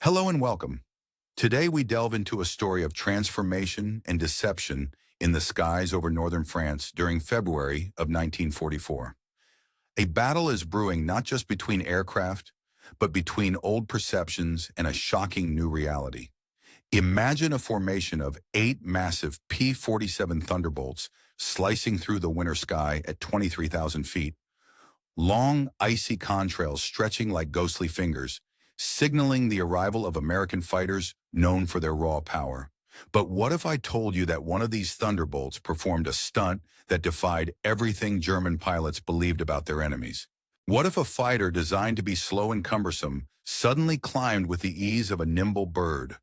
Hello and welcome. Today we delve into a story of transformation and deception in the skies over northern France during February of 1944. A battle is brewing not just between aircraft, but between old perceptions and a shocking new reality. Imagine a formation of 8 massive P-47 Thunderbolts slicing through the winter sky at 23,000 feet, long, icy contrails stretching like ghostly fingers, signaling the arrival of American fighters known for their raw power. But what if I told you that one of these Thunderbolts performed a stunt that defied everything German pilots believed about their enemies? What if a fighter designed to be slow and cumbersome suddenly climbed with the ease of a nimble bird,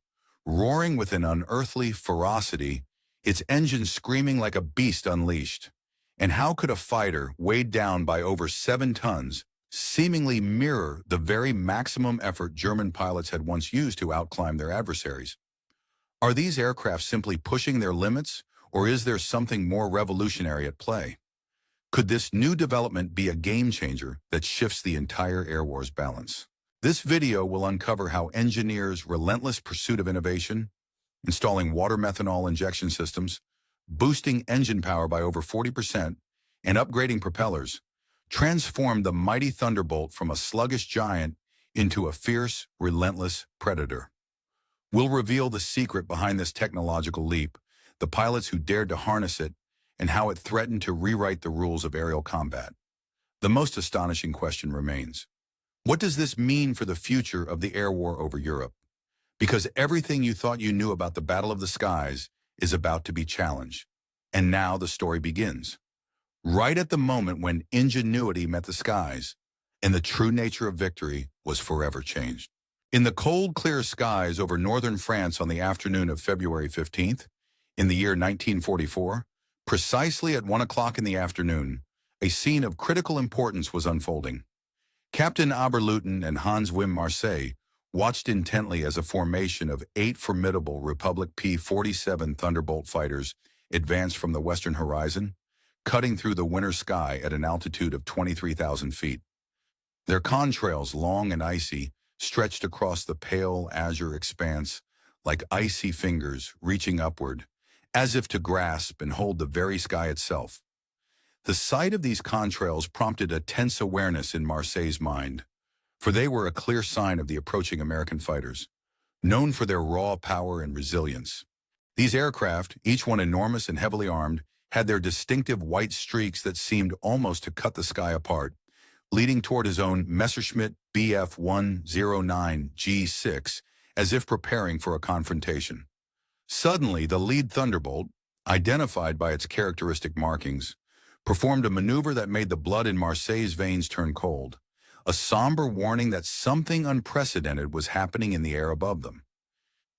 roaring with an unearthly ferocity, its engine screaming like a beast unleashed? And how could a fighter, weighed down by over 7 tons, seemingly mirror the very maximum effort German pilots had once used to outclimb their adversaries? Are these aircraft simply pushing their limits, or is there something more revolutionary at play? Could this new development be a game-changer that shifts the entire air war's balance? This video will uncover how engineers' relentless pursuit of innovation, installing water-methanol injection systems, boosting engine power by over 40%, and upgrading propellers, transformed the mighty Thunderbolt from a sluggish giant into a fierce, relentless predator. We'll reveal the secret behind this technological leap, the pilots who dared to harness it, and how it threatened to rewrite the rules of aerial combat. The most astonishing question remains: what does this mean for the future of the air war over Europe? Because everything you thought you knew about the Battle of the Skies is about to be challenged. And now the story begins. Right at the moment when ingenuity met the skies, and the true nature of victory was forever changed. In the cold, clear skies over northern France on the afternoon of February 15th, in the year 1944, precisely at 1 o'clock in the afternoon, a scene of critical importance was unfolding. Captain Oberleutnant and Hans Wim Marseille watched intently as a formation of 8 formidable Republic P-47 Thunderbolt fighters advanced from the western horizon, cutting through the winter sky at an altitude of 23,000 feet. Their contrails, long and icy, stretched across the pale azure expanse like icy fingers reaching upward, as if to grasp and hold the very sky itself. The sight of these contrails prompted a tense awareness in Marseille's mind, for they were a clear sign of the approaching American fighters, known for their raw power and resilience. These aircraft, each one enormous and heavily armed, had their distinctive white streaks that seemed almost to cut the sky apart, leading toward his own Messerschmitt Bf 109 G6 as if preparing for a confrontation. Suddenly, the lead Thunderbolt, identified by its characteristic markings, performed a maneuver that made the blood in Marseille's veins turn cold, a somber warning that something unprecedented was happening in the air above them.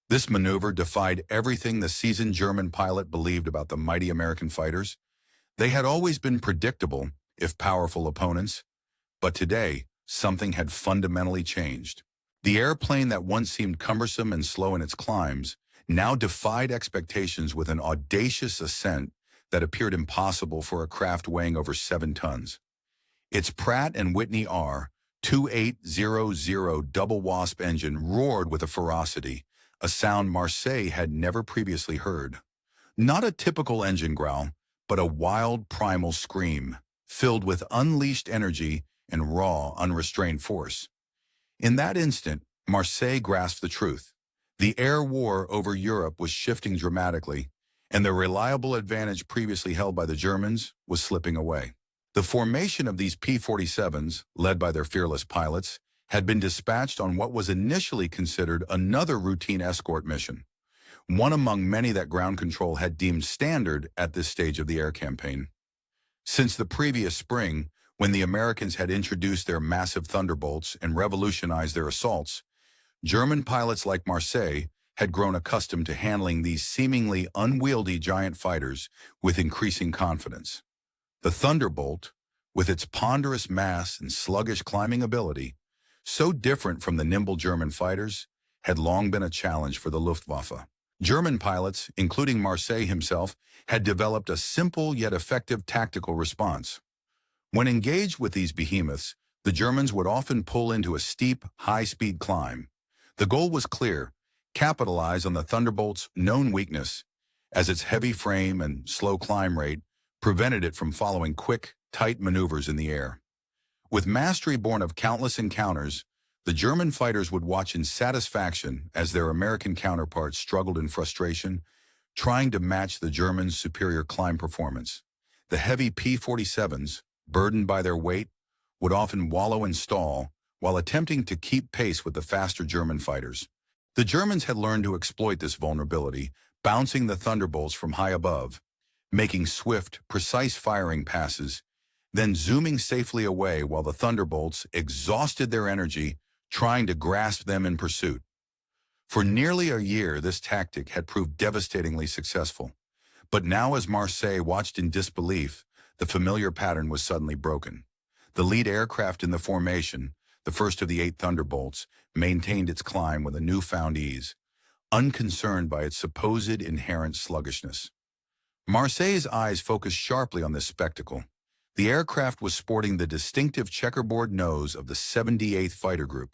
This maneuver defied everything the seasoned German pilot believed about the mighty American fighters. They had always been predictable, if powerful opponents, but today, something had fundamentally changed. The airplane that once seemed cumbersome and slow in its climbs now defied expectations with an audacious ascent that appeared impossible for a craft weighing over 7 tons. Its Pratt & Whitney R2800 double wasp engine roared with a ferocity, a sound Marseille had never previously heard. Not a typical engine growl, but a wild primal scream, filled with unleashed energy and raw, unrestrained force. In that instant, Marseille grasped the truth. The air war over Europe was shifting dramatically, and the reliable advantage previously held by the Germans was slipping away. The formation of these P-47s, led by their fearless pilots, had been dispatched on what was initially considered another routine escort mission, one among many that ground control had deemed standard at this stage of the air campaign. Since the previous spring, when the Americans had introduced their massive Thunderbolts and revolutionized their assaults, German pilots like Marseille had grown accustomed to handling these seemingly unwieldy giant fighters with increasing confidence. The Thunderbolt, with its ponderous mass and sluggish climbing ability, so different from the nimble German fighters, had long been a challenge for the Luftwaffe. German pilots, including Marseille himself, had developed a simple yet effective tactical response. When engaged with these behemoths, the Germans would often pull into a steep, high-speed climb. The goal was clear: capitalize on the Thunderbolt's known weakness, as its heavy frame and slow climb rate prevented it from following quick, tight maneuvers in the air. With mastery born of countless encounters, the German fighters would watch in satisfaction as their American counterparts struggled in frustration, trying to match the Germans' superior climb performance. The heavy P-47s, burdened by their weight, would often wallow and stall while attempting to keep pace with the faster German fighters. The Germans had learned to exploit this vulnerability, bouncing the Thunderbolts from high above, making swift, precise firing passes, then zooming safely away while the Thunderbolts exhausted their energy trying to grasp them in pursuit. For nearly a year, this tactic had proved devastatingly successful. But now, as Marseille watched in disbelief, the familiar pattern was suddenly broken. The lead aircraft in the formation, the first of the 8 Thunderbolts, maintained its climb with a newfound ease, unconcerned by its supposed inherent sluggishness. Marseille's eyes focused sharply on this spectacle. The aircraft was sporting the distinctive checkerboard nose of the 78th Fighter Group,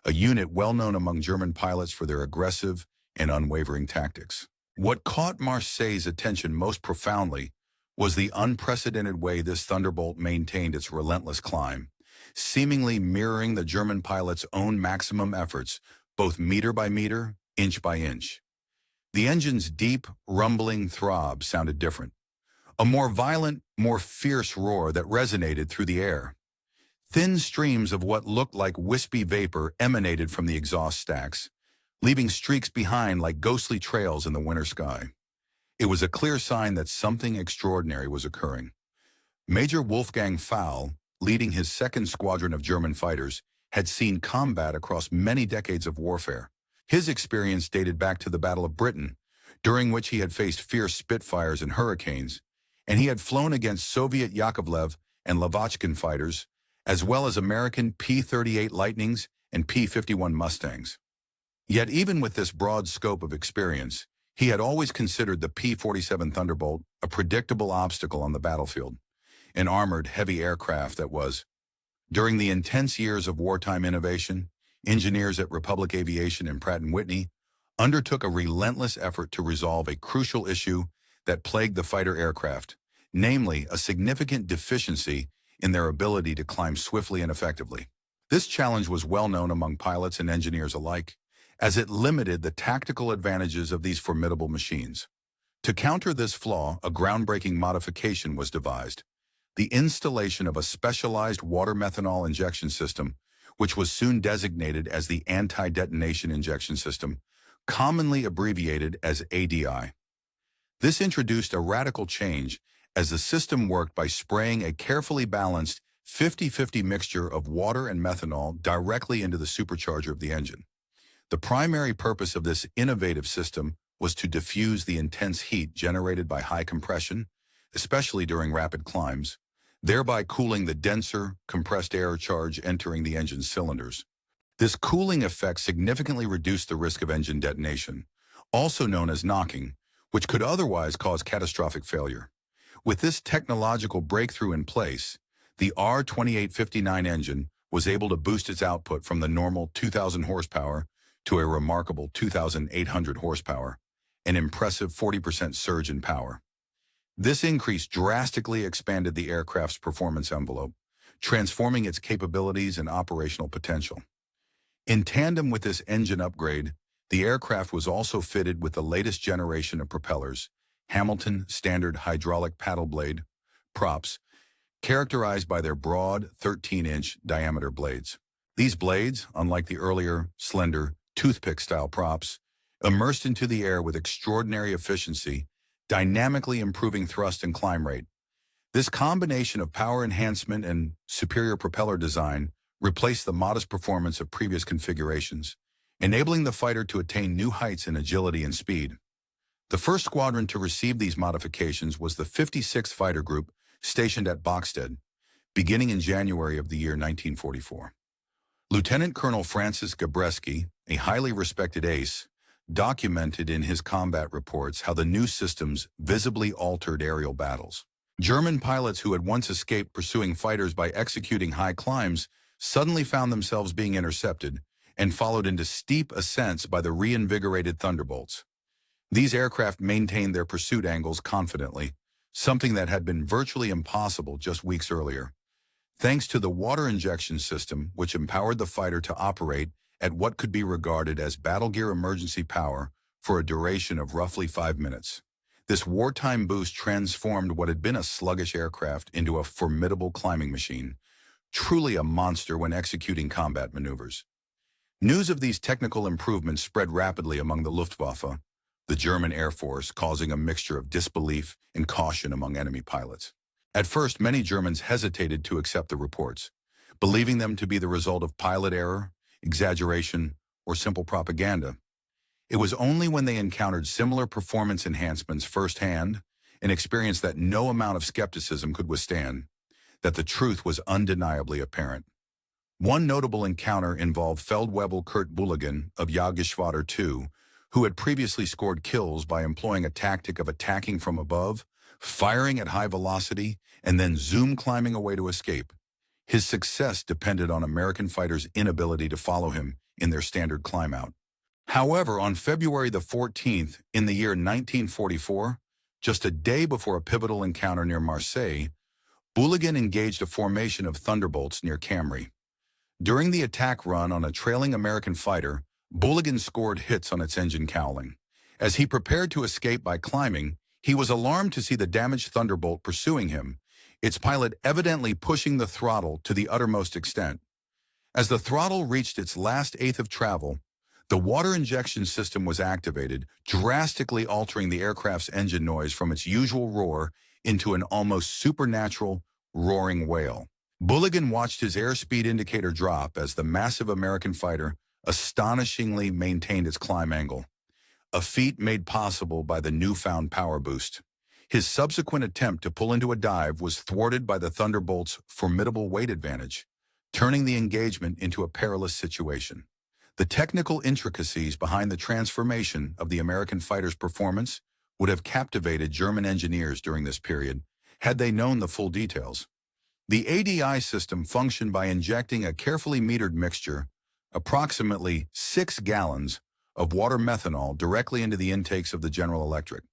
a unit well known among German pilots for their aggressive and unwavering tactics. What caught Marseille's attention most profoundly was the unprecedented way this Thunderbolt maintained its relentless climb, seemingly mirroring the German pilots' own maximum efforts, both meter by meter, inch by inch. The engine's deep, rumbling throb sounded different, a more violent, more fierce roar that resonated through the air. Thin streams of what looked like wispy vapor emanated from the exhaust stacks, leaving streaks behind like ghostly trails in the winter sky. It was a clear sign that something extraordinary was occurring. Major Wolfgang Faul, leading his 2nd Squadron of German fighters, had seen combat across many decades of warfare. His experience dated back to the Battle of Britain, during which he had faced fierce Spitfires and Hurricanes, and he had flown against Soviet Yakovlev and Lavochkin fighters, as well as American P-38 Lightnings and P-51 Mustangs. Yet even with this broad scope of experience, he had always considered the P-47 Thunderbolt a predictable obstacle on the battlefield, an armored, heavy aircraft that was. During the intense years of wartime innovation, engineers at Republic Aviation and Pratt & Whitney undertook a relentless effort to resolve a crucial issue that plagued the fighter aircraft, namely a significant deficiency in their ability to climb swiftly and effectively. This challenge was well known among pilots and engineers alike, as it limited the tactical advantages of these formidable machines. To counter this flaw, a groundbreaking modification was devised: the installation of a specialized water-methanol injection system, which was soon designated as the anti-detonation injection system, commonly abbreviated as ADI. This introduced a radical change, as the system worked by spraying a carefully balanced 50-50 mixture of water and methanol directly into the supercharger of the engine. The primary purpose of this innovative system was to diffuse the intense heat generated by high compression, especially during rapid climbs, thereby cooling the denser, compressed air charge entering the engine's cylinders. This cooling effect significantly reduced the risk of engine detonation, also known as knocking, which could otherwise cause catastrophic failure. With this technological breakthrough in place, the R2859 engine was able to boost its output from the normal 2,000 horsepower to a remarkable 2,800 horsepower, an impressive 40% surge in power. This increase drastically expanded the aircraft's performance envelope, transforming its capabilities and operational potential. In tandem with this engine upgrade, the aircraft was also fitted with the latest generation of propellers, Hamilton Standard Hydraulic Paddle Blade, props, characterized by their broad 13-inch diameter blades. These blades, unlike the earlier, slender, toothpick-style props, immersed into the air with extraordinary efficiency, dynamically improving thrust and climb rate. This combination of power enhancement and superior propeller design replaced the modest performance of previous configurations, enabling the fighter to attain new heights in agility and speed. The first squadron to receive these modifications was the 56th Fighter Group, stationed at Bogstad, beginning in January of the year 1944. Lieutenant Colonel Francis Gabreski, a highly respected ace, documented in his combat reports how the new systems visibly altered aerial battles. German pilots who had once escaped pursuing fighters by executing high climbs suddenly found themselves being intercepted, and followed into steep ascents by the reinvigorated Thunderbolts. These aircraft maintained their pursuit angles confidently, something that had been virtually impossible just weeks earlier. Thanks to the water injection system, which empowered the fighter to operate at what could be regarded as battle gear emergency power for a duration of roughly 5 minutes. This wartime boost transformed what had been a sluggish aircraft into a formidable climbing machine, truly a monster when executing combat maneuvers. News of these technical improvements spread rapidly among the Luftwaffe, the German Air Force, causing a mixture of disbelief and caution among enemy pilots. At first, many Germans hesitated to accept the reports, believing them to be the result of pilot error, exaggeration, or simple propaganda. It was only when they encountered similar performance enhancements firsthand and experienced that no amount of skepticism could withstand that the truth was undeniably apparent. One notable encounter involved Feldwebel Kurt Bulligan of Jagdgeschwader 2, who had previously scored kills by employing a tactic of attacking from above, firing at high velocity, and then zoom climbing away to escape. His success depended on American fighters' inability to follow him in their standard climb-out. However, on February the 14th, in the year 1944, just a day before a pivotal encounter near Marseille, Bulligan engaged a formation of Thunderbolts near Camry. During the attack run on a trailing American fighter, Bulligan scored hits on its engine cowling. As he prepared to escape by climbing, he was alarmed to see the damaged Thunderbolt pursuing him, its pilot evidently pushing the throttle to the uttermost extent. As the throttle reached its last eighth of travel, the water injection system was activated, drastically altering the aircraft's engine noise from its usual roar into an almost supernatural, roaring wail. Bulligan watched his airspeed indicator drop as the massive American fighter astonishingly maintained its climb angle, a feat made possible by the newfound power boost. His subsequent attempt to pull into a dive was thwarted by the Thunderbolt's formidable weight advantage, turning the engagement into a perilous situation. The technical intricacies behind the transformation of the American fighter's performance would have captivated German engineers during this period had they known the full details. The ADI system functioned by injecting a carefully metered mixture, approximately 6 gallons, of water-methanol directly into the intakes of the General Electric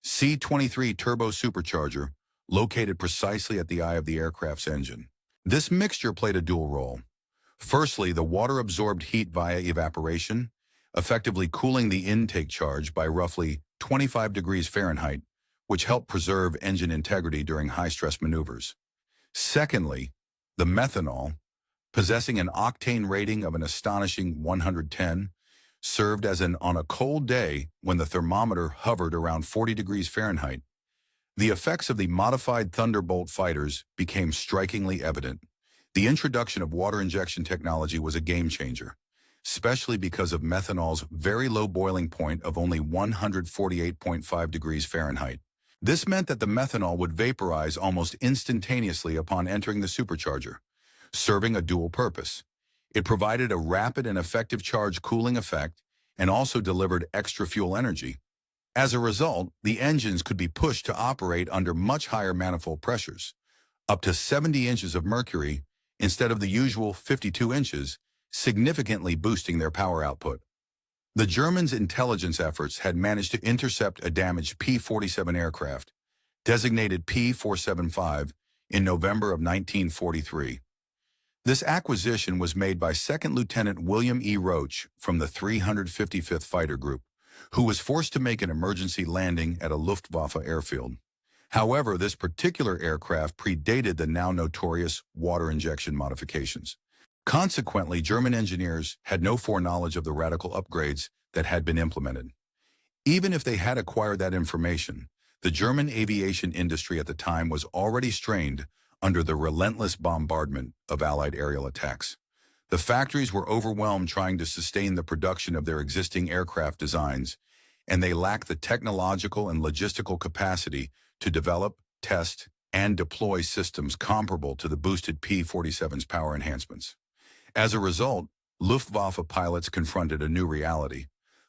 C-23 turbo supercharger, located precisely at the eye of the aircraft's engine. This mixture played a dual role. Firstly, the water absorbed heat via evaporation, effectively cooling the intake charge by roughly 25 degrees Fahrenheit, which helped preserve engine integrity during high-stress maneuvers. Secondly, the methanol, possessing an octane rating of an astonishing 110, served as on a cold day when the thermometer hovered around 40 degrees Fahrenheit. The effects of the modified Thunderbolt fighters became strikingly evident. The introduction of water injection technology was a game-changer, especially because of methanol's very low boiling point of only 148.5 degrees Fahrenheit. This meant that the methanol would vaporize almost instantaneously upon entering the supercharger, serving a dual purpose. It provided a rapid and effective charge cooling effect and also delivered extra fuel energy. As a result, the engines could be pushed to operate under much higher manifold pressures, up to 70 inches of mercury instead of the usual 52 inches, significantly boosting their power output. The Germans' intelligence efforts had managed to intercept a damaged P-47 aircraft, designated P-475, in November of 1943. This acquisition was made by Second Lieutenant William E. Roach from the 355th Fighter Group, who was forced to make an emergency landing at a Luftwaffe airfield. However, this particular aircraft predated the now notorious water injection modifications. Consequently, German engineers had no foreknowledge of the radical upgrades that had been implemented. Even if they had acquired that information, the German aviation industry at the time was already strained under the relentless bombardment of Allied aerial attacks. The factories were overwhelmed trying to sustain the production of their existing aircraft designs, and they lacked the technological and logistical capacity to develop, test, and deploy systems comparable to the boosted P-47's power enhancements. As a result, Luftwaffe pilots confronted a new reality.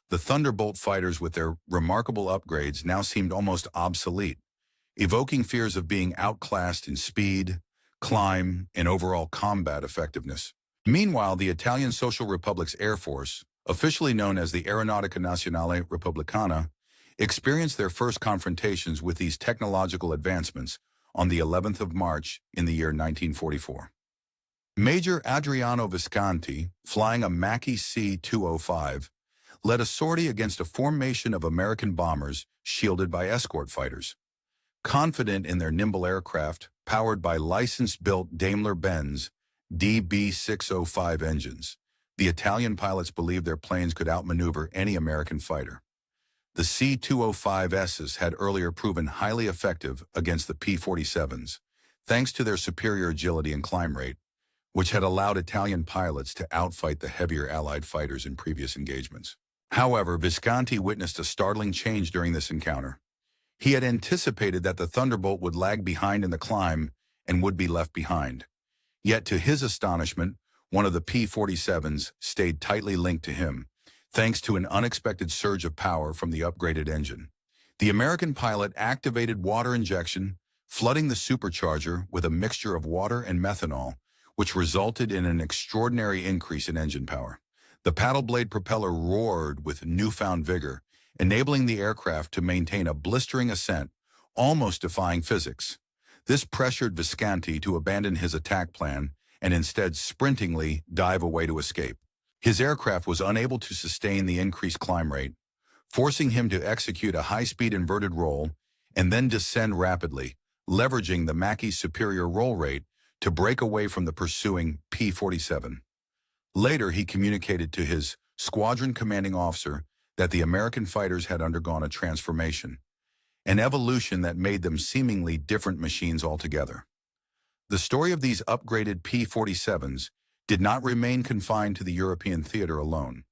The Thunderbolt fighters with their remarkable upgrades now seemed almost obsolete, evoking fears of being outclassed in speed, climb, and overall combat effectiveness. Meanwhile, the Italian Social Republic's Air Force, officially known as the Aeronautica Nazionale Repubblicana, experienced their first confrontations with these technological advancements on the 11th of March in the year 1944. Major Adriano Visconti, flying a Macchi C-205, led a sortie against a formation of American bombers shielded by escort fighters. Confident in their nimble aircraft, powered by license-built Daimler-Benz DB605 engines, the Italian pilots believed their planes could outmaneuver any American fighter. The C-205s had earlier proven highly effective against the P-47s, thanks to their superior agility and climb rate, which had allowed Italian pilots to outfight the heavier Allied fighters in previous engagements. However, Visconti witnessed a startling change during this encounter. He had anticipated that the Thunderbolt would lag behind in the climb and would be left behind. Yet to his astonishment, one of the P-47s stayed tightly linked to him, thanks to an unexpected surge of power from the upgraded engine. The American pilot activated water injection, flooding the supercharger with a mixture of water and methanol, which resulted in an extraordinary increase in engine power. The paddle blade propeller roared with newfound vigor, enabling the aircraft to maintain a blistering ascent, almost defying physics. This pressured Visconti to abandon his attack plan and instead sprintingly dive away to escape. His aircraft was unable to sustain the increased climb rate, forcing him to execute a high-speed inverted roll and then descend rapidly, leveraging the Macchi's superior roll rate to break away from the pursuing P-47. Later, he communicated to his squadron commanding officer that the American fighters had undergone a transformation, an evolution that made them seemingly different machines altogether. The story of these upgraded P-47s did not remain confined to the European theater alone.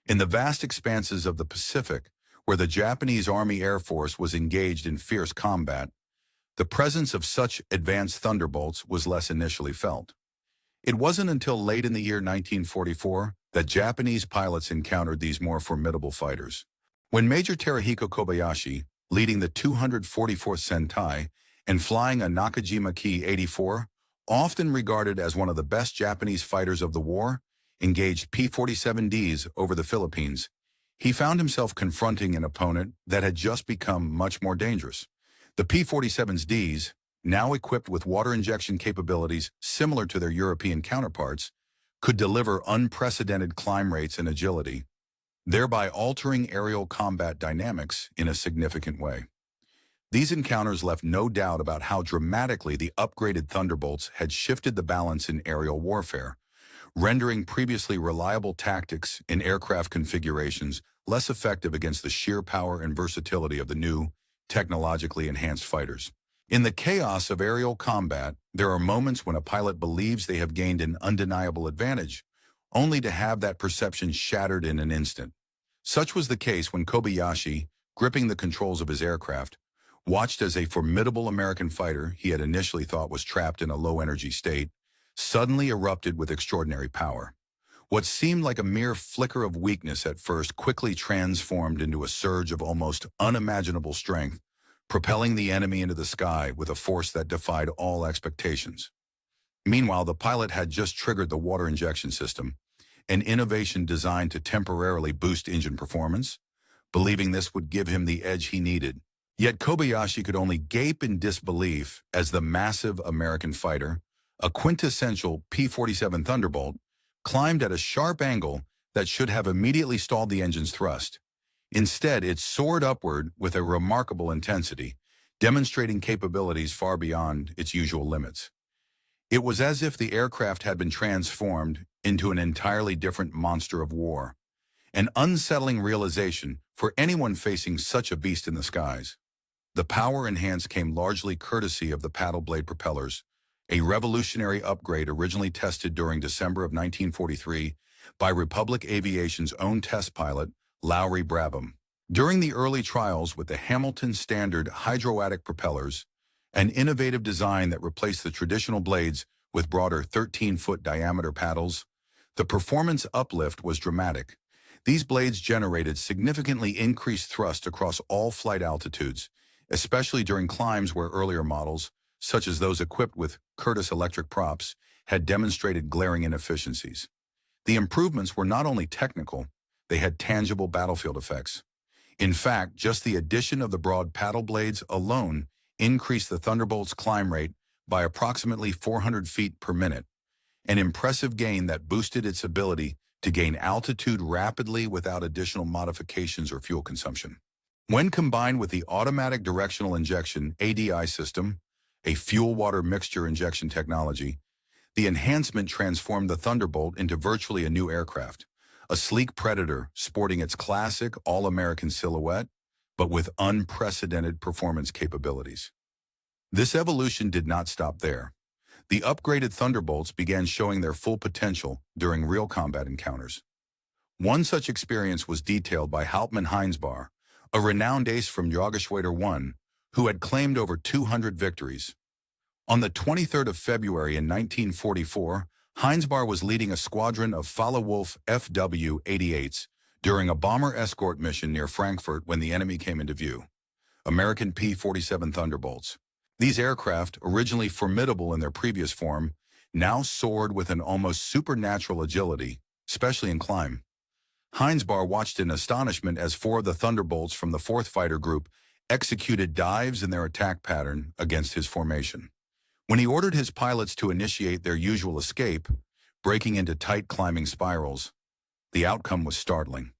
In the vast expanses of the Pacific, where the Japanese Army Air Force was engaged in fierce combat, the presence of such advanced Thunderbolts was less initially felt. It wasn't until late in the year 1944 that Japanese pilots encountered these more formidable fighters. When Major Terahiko Kobayashi, leading the 244th Sentai and flying a Nakajima Ki-84, often regarded as one of the best Japanese fighters of the war, engaged P-47Ds over the Philippines, he found himself confronting an opponent that had just become much more dangerous. The P-47Ds, now equipped with water injection capabilities similar to their European counterparts, could deliver unprecedented climb rates and agility, thereby altering aerial combat dynamics in a significant way. These encounters left no doubt about how dramatically the upgraded Thunderbolts had shifted the balance in aerial warfare, rendering previously reliable tactics in aircraft configurations less effective against the sheer power and versatility of the new, technologically enhanced fighters. In the chaos of aerial combat, there are moments when a pilot believes they have gained an undeniable advantage, only to have that perception shattered in an instant. Such was the case when Kobayashi, gripping the controls of his aircraft, watched as a formidable American fighter he had initially thought was trapped in a low-energy state, suddenly erupted with extraordinary power. What seemed like a mere flicker of weakness at first quickly transformed into a surge of almost unimaginable strength, propelling the enemy into the sky with a force that defied all expectations. Meanwhile, the pilot had just triggered the water injection system, an innovation designed to temporarily boost engine performance, believing this would give him the edge he needed. Yet Kobayashi could only gape in disbelief as the massive American fighter, a quintessential P-47 Thunderbolt, climbed at a sharp angle that should have immediately stalled the engine's thrust. Instead, it soared upward with a remarkable intensity, demonstrating capabilities far beyond its usual limits. It was as if the aircraft had been transformed into an entirely different monster of war, an unsettling realization for anyone facing such a beast in the skies. The power enhanced came largely courtesy of the paddle blade propellers, a revolutionary upgrade originally tested during December of 1943 by Republic Aviation's own test pilot, Lowry Brabham. During the early trials with the Hamilton Standard hydroatic propellers, an innovative design that replaced the traditional blades with broader 13-foot diameter paddles, the performance uplift was dramatic. These blades generated significantly increased thrust across all flight altitudes, especially during climbs where earlier models, such as those equipped with Curtiss electric props, had demonstrated glaring inefficiencies. The improvements were not only technical, they had tangible battlefield effects. In fact, just the addition of the broad paddle blades alone increased the Thunderbolt's climb rate by approximately 400 feet per minute, an impressive gain that boosted its ability to gain altitude rapidly without additional modifications or fuel consumption. When combined with the automatic directional injection ADI system, a fuel-water mixture injection technology, the enhancement transformed the Thunderbolt into virtually a new aircraft, a sleek Predator sporting its classic all-American silhouette, but with unprecedented performance capabilities. This evolution did not stop there. The upgraded Thunderbolts began showing their full potential during real combat encounters. One such experience was detailed by Hauptmann Heinsbar, a renowned ace from Jägerschwader 1, who had claimed over 200 victories. On the 23rd of February in 1944, Heinsbar was leading a squadron of Fallewolf FW-88s during a bomber escort mission near Frankfurt when the enemy came into view. American P-47 Thunderbolts. These aircraft, originally formidable in their previous form, now soared with an almost supernatural agility, especially in climb. Heinsbar watched in astonishment as 4 of the Thunderbolts from the 4th Fighter Group executed dives in their attack pattern against his formation. When he ordered his pilots to initiate their usual escape, breaking into tight climbing spirals, the outcome was startling.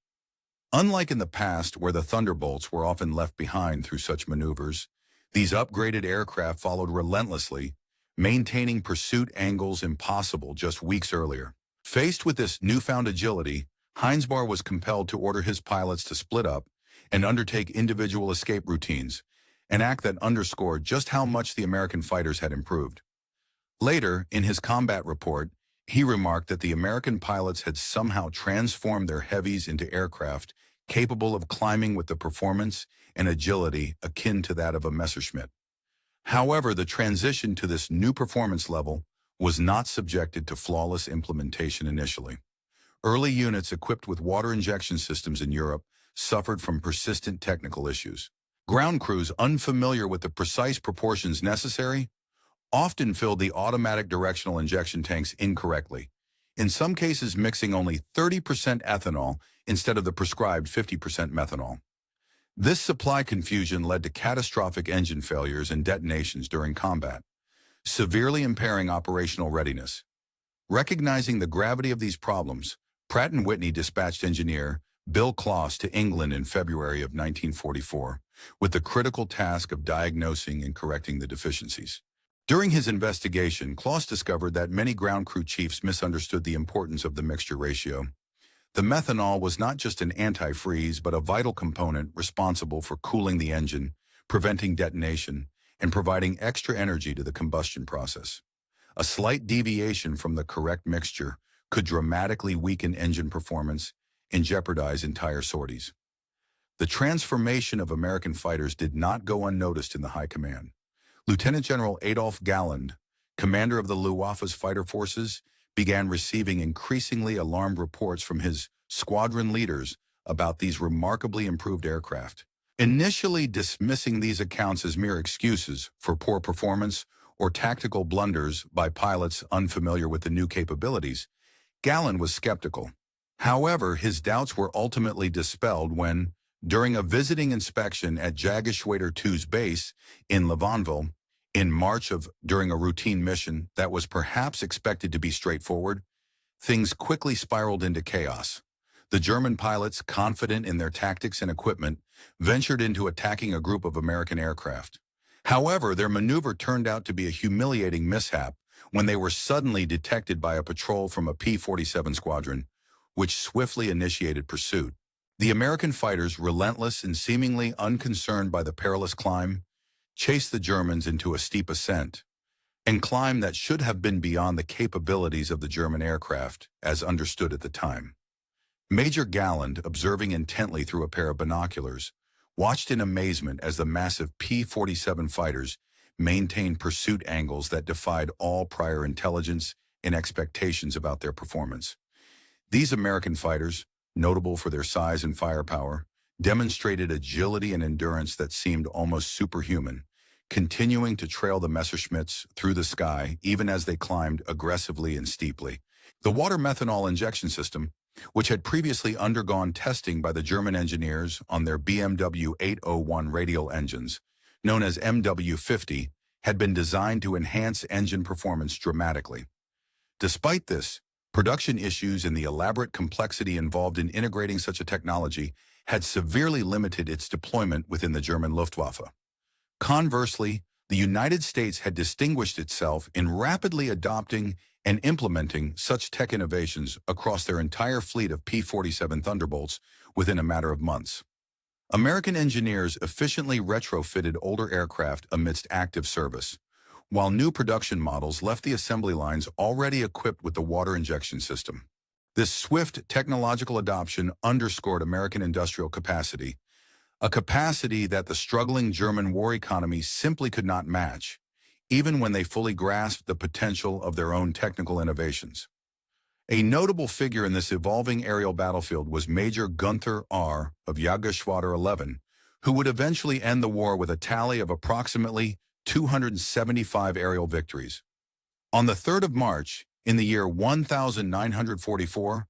Unlike in the past, where the Thunderbolts were often left behind through such maneuvers, these upgraded aircraft followed relentlessly, maintaining pursuit angles impossible just weeks earlier. Faced with this newfound agility, Heinsbar was compelled to order his pilots to split up and undertake individual escape routines, an act that underscored just how much the American fighters had improved. Later, in his combat report, he remarked that the American pilots had somehow transformed their heavies into aircraft capable of climbing with the performance and agility akin to that of a Messerschmitt. However, the transition to this new performance level was not subjected to flawless implementation initially. Early units equipped with water injection systems in Europe suffered from persistent technical issues. Ground crews unfamiliar with the precise proportions necessary often filled the automatic directional injection tanks incorrectly, in some cases mixing only 30% ethanol instead of the prescribed 50% methanol. This supply confusion led to catastrophic engine failures and detonations during combat, severely impairing operational readiness. Recognizing the gravity of these problems, Pratt & Whitney dispatched engineer Bill Kloss to England in February of 1944 with the critical task of diagnosing and correcting the deficiencies. During his investigation, Kloss discovered that many ground crew chiefs misunderstood the importance of the mixture ratio. The methanol was not just an antifreeze, but a vital component responsible for cooling the engine, preventing detonation, and providing extra energy to the combustion process. A slight deviation from the correct mixture could dramatically weaken engine performance and jeopardize entire sorties. The transformation of American fighters did not go unnoticed in the high command. Lieutenant General Adolf Galland, commander of the Luftwaffe's fighter forces, began receiving increasingly alarmed reports from his squadron leaders about these remarkably improved aircraft. Initially dismissing these accounts as mere excuses for poor performance or tactical blunders by pilots unfamiliar with the new capabilities, Galland was skeptical. However, his doubts were ultimately dispelled when, during a visiting inspection at Jägerschwader 2's base in Levanville, in March during a routine mission that was perhaps expected to be straightforward, things quickly spiraled into chaos. The German pilots, confident in their tactics and equipment, ventured into attacking a group of American aircraft. However, their maneuver turned out to be a humiliating mishap when they were suddenly detected by a patrol from a P-47 squadron, which swiftly initiated pursuit. The American fighters, relentless and seemingly unconcerned by the perilous climb, chased the Germans into a steep ascent, and climb that should have been beyond the capabilities of the German aircraft, as understood at the time. Major Galland, observing intently through a pair of binoculars, watched in amazement as the massive P-47 fighters maintained pursuit angles that defied all prior intelligence and expectations about their performance. These American fighters, notable for their size and firepower, demonstrated agility and endurance that seemed almost superhuman, continuing to trail the Messerschmitts through the sky even as they climbed aggressively and steeply. The water-methanol injection system, which had previously undergone testing by the German engineers on their BMW 801 radial engines, known as MW50, had been designed to enhance engine performance dramatically. Despite this, production issues and the elaborate complexity involved in integrating such a technology had severely limited its deployment within the German Luftwaffe. Conversely, the United States had distinguished itself in rapidly adopting and implementing such tech innovations across their entire fleet of P-47 Thunderbolts within a matter of months. American engineers efficiently retrofitted older aircraft amidst active service, while new production models left the assembly lines already equipped with the water injection system. This swift technological adoption underscored American industrial capacity, a capacity that the struggling German war economy simply could not match, even when they fully grasped the potential of their own technical innovations. A notable figure in this evolving aerial battlefield was Major Gunther R. of Jagdgeschwader 11, who would eventually end the war with a tally of approximately 275 aerial victories. On the 3rd of March, in the year 1944,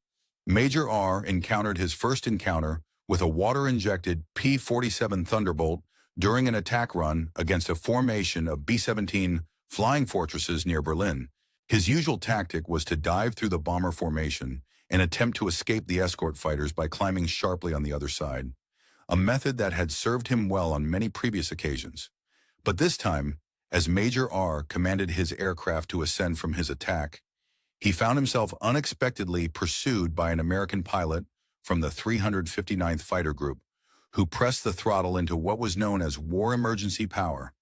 Major R. encountered his first encounter with a water-injected P-47 Thunderbolt during an attack run against a formation of B-17 flying fortresses near Berlin. His usual tactic was to dive through the bomber formation and attempt to escape the escort fighters by climbing sharply on the other side, a method that had served him well on many previous occasions. But this time, as Major R. commanded his aircraft to ascend from his attack, he found himself unexpectedly pursued by an American pilot from the 359th Fighter Group, who pressed the throttle into what was known as war emergency power.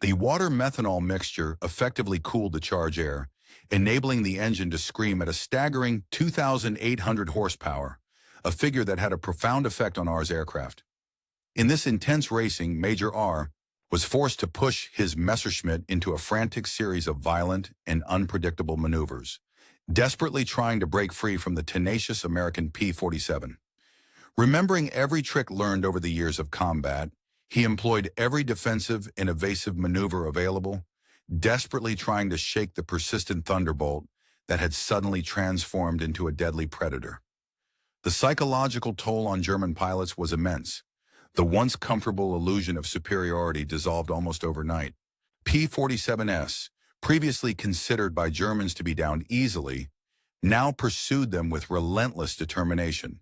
The water-methanol mixture effectively cooled the charge air, enabling the engine to scream at a staggering 2,800 horsepower, a figure that had a profound effect on R's aircraft. In this intense racing, Major R. was forced to push his Messerschmitt into a frantic series of violent and unpredictable maneuvers, desperately trying to break free from the tenacious American P-47. Remembering every trick learned over the years of combat, he employed every defensive and evasive maneuver available, desperately trying to shake the persistent Thunderbolt that had suddenly transformed into a deadly predator. The psychological toll on German pilots was immense. The once comfortable illusion of superiority dissolved almost overnight. P-47s, previously considered by Germans to be downed easily, now pursued them with relentless determination,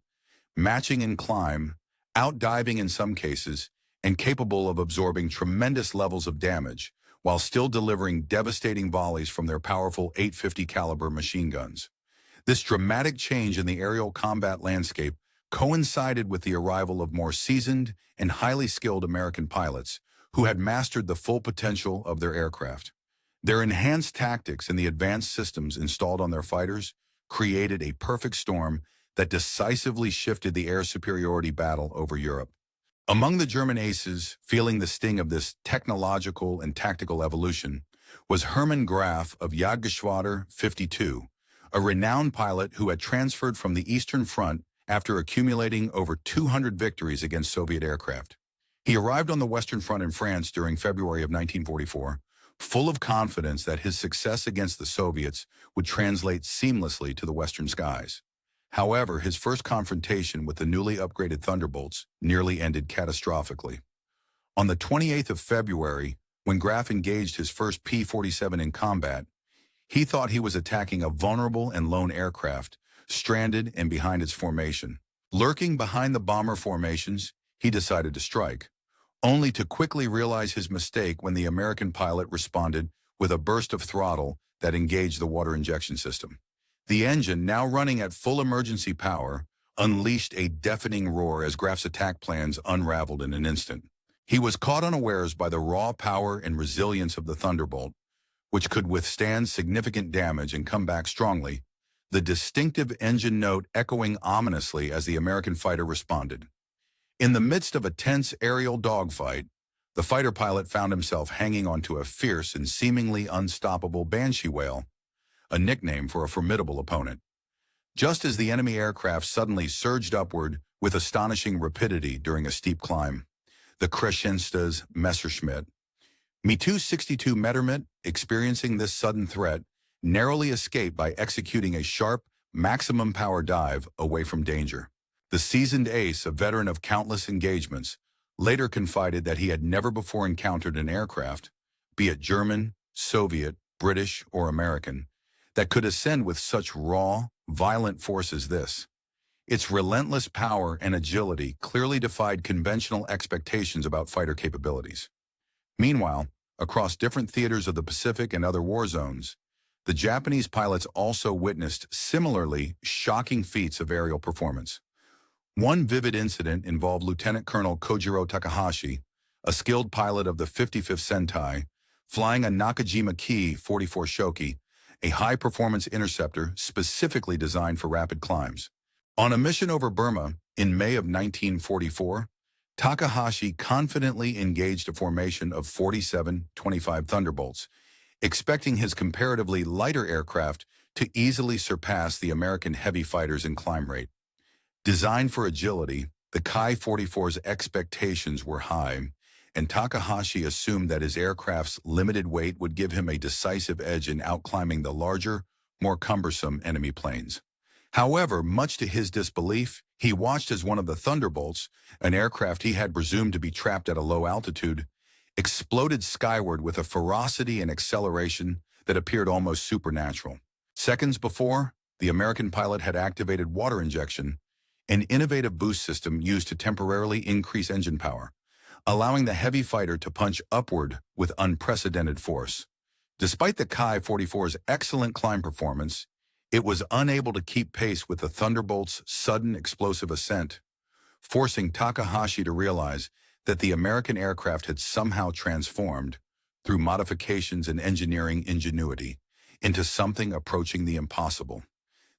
matching in climb, outdiving in some cases, and capable of absorbing tremendous levels of damage, while still delivering devastating volleys from their powerful .850 caliber machine guns. This dramatic change in the aerial combat landscape coincided with the arrival of more seasoned and highly skilled American pilots who had mastered the full potential of their aircraft. Their enhanced tactics and the advanced systems installed on their fighters created a perfect storm that decisively shifted the air superiority battle over Europe. Among the German aces feeling the sting of this technological and tactical evolution was Hermann Graf of Jagdgeschwader 52, a renowned pilot who had transferred from the Eastern Front after accumulating over 200 victories against Soviet aircraft. He arrived on the Western Front in France during February of 1944, full of confidence that his success against the Soviets would translate seamlessly to the Western skies. However, his first confrontation with the newly upgraded Thunderbolts nearly ended catastrophically. On the 28th of February, when Graf engaged his first P-47 in combat, he thought he was attacking a vulnerable and lone aircraft, stranded and behind its formation. Lurking behind the bomber formations, he decided to strike, only to quickly realize his mistake when the American pilot responded with a burst of throttle that engaged the water injection system. The engine, now running at full emergency power, unleashed a deafening roar as Graf's attack plans unraveled in an instant. He was caught unawares by the raw power and resilience of the Thunderbolt, which could withstand significant damage and come back strongly, the distinctive engine note echoing ominously as the American fighter responded. In the midst of a tense aerial dogfight, the fighter pilot found himself hanging onto a fierce and seemingly unstoppable banshee whale, a nickname for a formidable opponent. Just as the enemy aircraft suddenly surged upward with astonishing rapidity during a steep climb, the Crescensta's Messerschmitt, Mi-262 Metermit, experiencing this sudden threat, narrowly escaped by executing a sharp, maximum power dive away from danger. The seasoned ace, a veteran of countless engagements, later confided that he had never before encountered an aircraft, be it German, Soviet, British, or American, that could ascend with such raw, violent force as this. Its relentless power and agility clearly defied conventional expectations about fighter capabilities. Meanwhile, across different theaters of the Pacific and other war zones, the Japanese pilots also witnessed similarly shocking feats of aerial performance. One vivid incident involved Lieutenant Colonel Kojiro Takahashi, a skilled pilot of the 55th Sentai, flying a Nakajima Ki-44 Shoki, a high-performance interceptor specifically designed for rapid climbs. On a mission over Burma in May of 1944, Takahashi confidently engaged a formation of 47-25 Thunderbolts, expecting his comparatively lighter aircraft to easily surpass the American heavy fighters in climb rate. Designed for agility, the Ki-44's expectations were high, and Takahashi assumed that his aircraft's limited weight would give him a decisive edge in outclimbing the larger, more cumbersome enemy planes. However, much to his disbelief, he watched as one of the Thunderbolts, an aircraft he had presumed to be trapped at a low altitude, exploded skyward with a ferocity and acceleration that appeared almost supernatural. Seconds before, the American pilot had activated water injection, an innovative boost system used to temporarily increase engine power, allowing the heavy fighter to punch upward with unprecedented force. Despite the Ki-44's excellent climb performance, it was unable to keep pace with the Thunderbolt's sudden explosive ascent, forcing Takahashi to realize that the American aircraft had somehow transformed, through modifications and engineering ingenuity, into something approaching the impossible.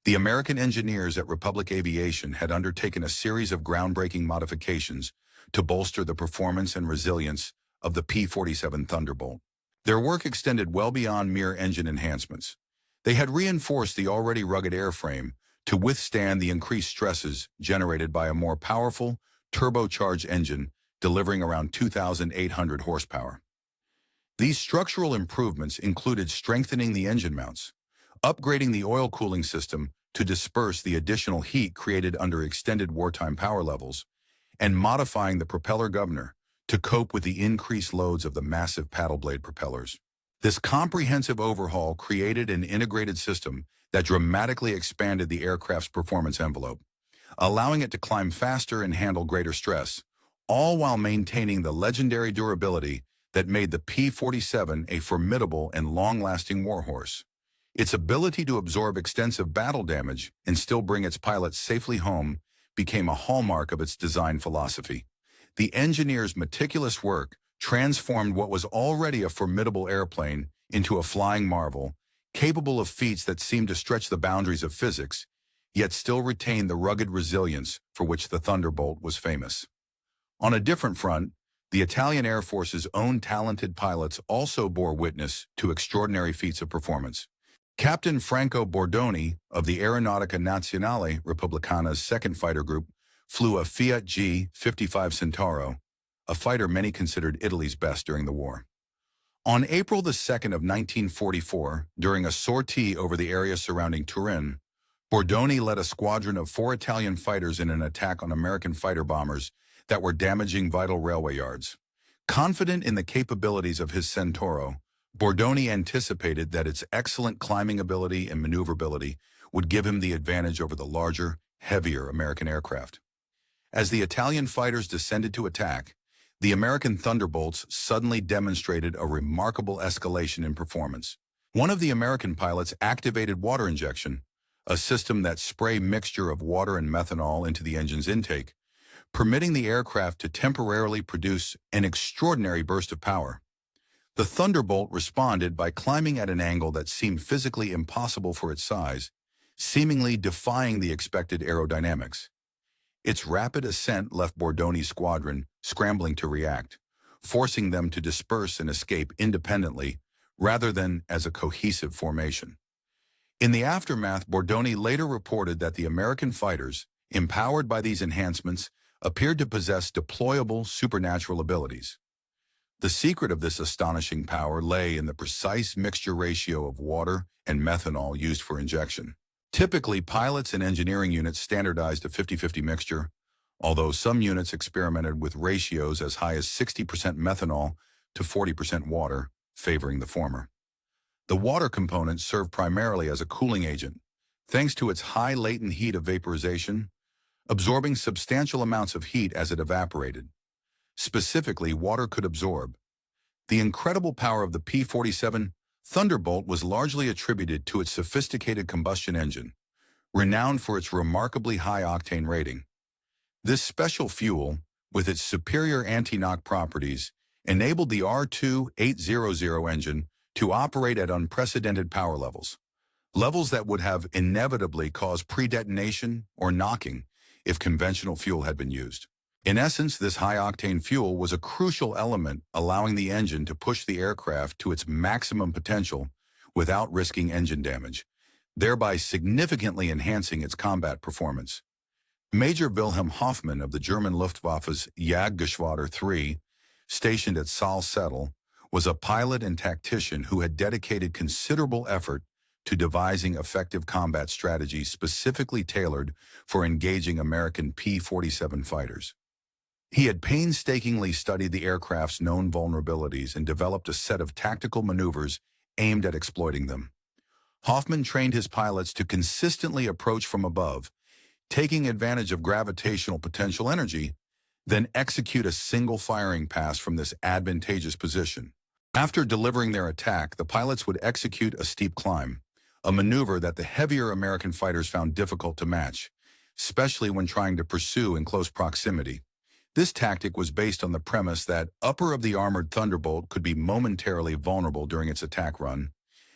The American engineers at Republic Aviation had undertaken a series of groundbreaking modifications to bolster the performance and resilience of the P-47 Thunderbolt. Their work extended well beyond mere engine enhancements. They had reinforced the already rugged airframe to withstand the increased stresses generated by a more powerful, turbocharged engine delivering around 2,800 horsepower. These structural improvements included strengthening the engine mounts, upgrading the oil cooling system to disperse the additional heat created under extended wartime power levels, and modifying the propeller governor to cope with the increased loads of the massive paddle blade propellers. This comprehensive overhaul created an integrated system that dramatically expanded the aircraft's performance envelope, allowing it to climb faster and handle greater stress, all while maintaining the legendary durability that made the P-47 a formidable and long-lasting warhorse. Its ability to absorb extensive battle damage and still bring its pilots safely home became a hallmark of its design philosophy. The engineers' meticulous work transformed what was already a formidable airplane into a flying marvel, capable of feats that seemed to stretch the boundaries of physics, yet still retained the rugged resilience for which the Thunderbolt was famous. On a different front, the Italian Air Force's own talented pilots also bore witness to extraordinary feats of performance. Captain Franco Bordoni of the Aeronautica Nazionale Repubblicana's 2nd Fighter Group flew a Fiat G-55 Centauro, a fighter many considered Italy's best during the war. On April the 2nd of 1944, during a sortie over the area surrounding Turin, Bordoni led a squadron of 4 Italian fighters in an attack on American fighter bombers that were damaging vital railway yards. Confident in the capabilities of his Centauro, Bordoni anticipated that its excellent climbing ability and maneuverability would give him the advantage over the larger, heavier American aircraft. As the Italian fighters descended to attack, the American Thunderbolts suddenly demonstrated a remarkable escalation in performance. One of the American pilots activated water injection, a system that sprayed mixture of water and methanol into the engine's intake, permitting the aircraft to temporarily produce an extraordinary burst of power. The Thunderbolt responded by climbing at an angle that seemed physically impossible for its size, seemingly defying the expected aerodynamics. Its rapid ascent left Bordoni's squadron scrambling to react, forcing them to disperse and escape independently rather than as a cohesive formation. In the aftermath, Bordoni later reported that the American fighters, empowered by these enhancements, appeared to possess deployable supernatural abilities. The secret of this astonishing power lay in the precise mixture ratio of water and methanol used for injection. Typically, pilots and engineering units standardized a 50-50 mixture, although some units experimented with ratios as high as 60% methanol to 40% water, favoring the former. The water component served primarily as a cooling agent, thanks to its high latent heat of vaporization, absorbing substantial amounts of heat as it evaporated. Specifically, water could absorb. The incredible power of the P-47 Thunderbolt was largely attributed to its sophisticated combustion engine, renowned for its remarkably high octane rating. This special fuel, with its superior anti-knock properties, enabled the R2800 engine to operate at unprecedented power levels that would have inevitably caused pre-detonation or knocking if conventional fuel had been used. In essence, this high-octane fuel was a crucial element allowing the engine to push the aircraft to its maximum potential without risking engine damage, thereby significantly enhancing its combat performance. Major Wilhelm Hoffmann of the German Luftwaffe's Jagdgeschwader 3, stationed at Salzsee, was a pilot and tactician who had dedicated considerable effort to devising effective combat strategies specifically tailored for engaging American P-47 fighters. He had painstakingly studied the aircraft's known vulnerabilities and developed a set of tactical maneuvers aimed at exploiting them. Hoffmann trained his pilots to consistently approach from above, taking advantage of gravitational potential energy, then execute a single firing pass from this advantageous position. After delivering their attack, the pilots would execute a steep climb, a maneuver that the heavier American fighters found difficult to match, especially when trying to pursue in close proximity. This tactic was based on the premise that upper of the armored Thunderbolt could be momentarily vulnerable during its attack run,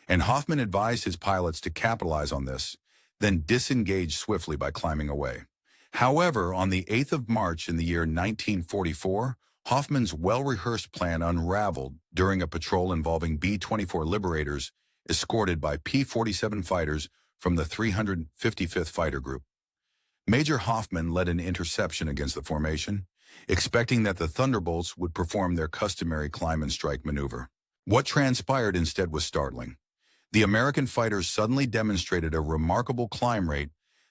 and Hoffmann advised his pilots to capitalize on this, then disengage swiftly by climbing away. However, on the 8th of March in the year 1944, Hoffmann's well-rehearsed plan unraveled during a patrol involving B-24 Liberators escorted by P-47 fighters from the 355th Fighter Group. Major Hoffmann led an interception against the formation, expecting that the Thunderbolts would perform their customary climb-and-strike maneuver. What transpired instead was startling. The American fighters suddenly demonstrated a remarkable climb rate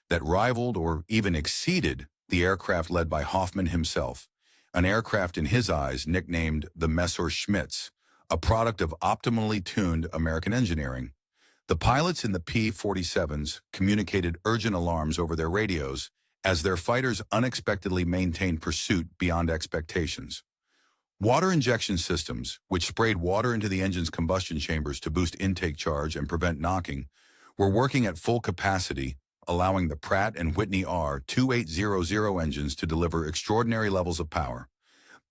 that rivaled or even exceeded the aircraft led by Hoffmann himself, an aircraft in his eyes nicknamed the Messerschmitts, a product of optimally tuned American engineering. The pilots in the P-47s communicated urgent alarms over their radios as their fighters unexpectedly maintained pursuit beyond expectations. Water injection systems, which sprayed water into the engine's combustion chambers to boost intake charge and prevent knocking, were working at full capacity, allowing the Pratt & Whitney R2800 engines to deliver extraordinary levels of power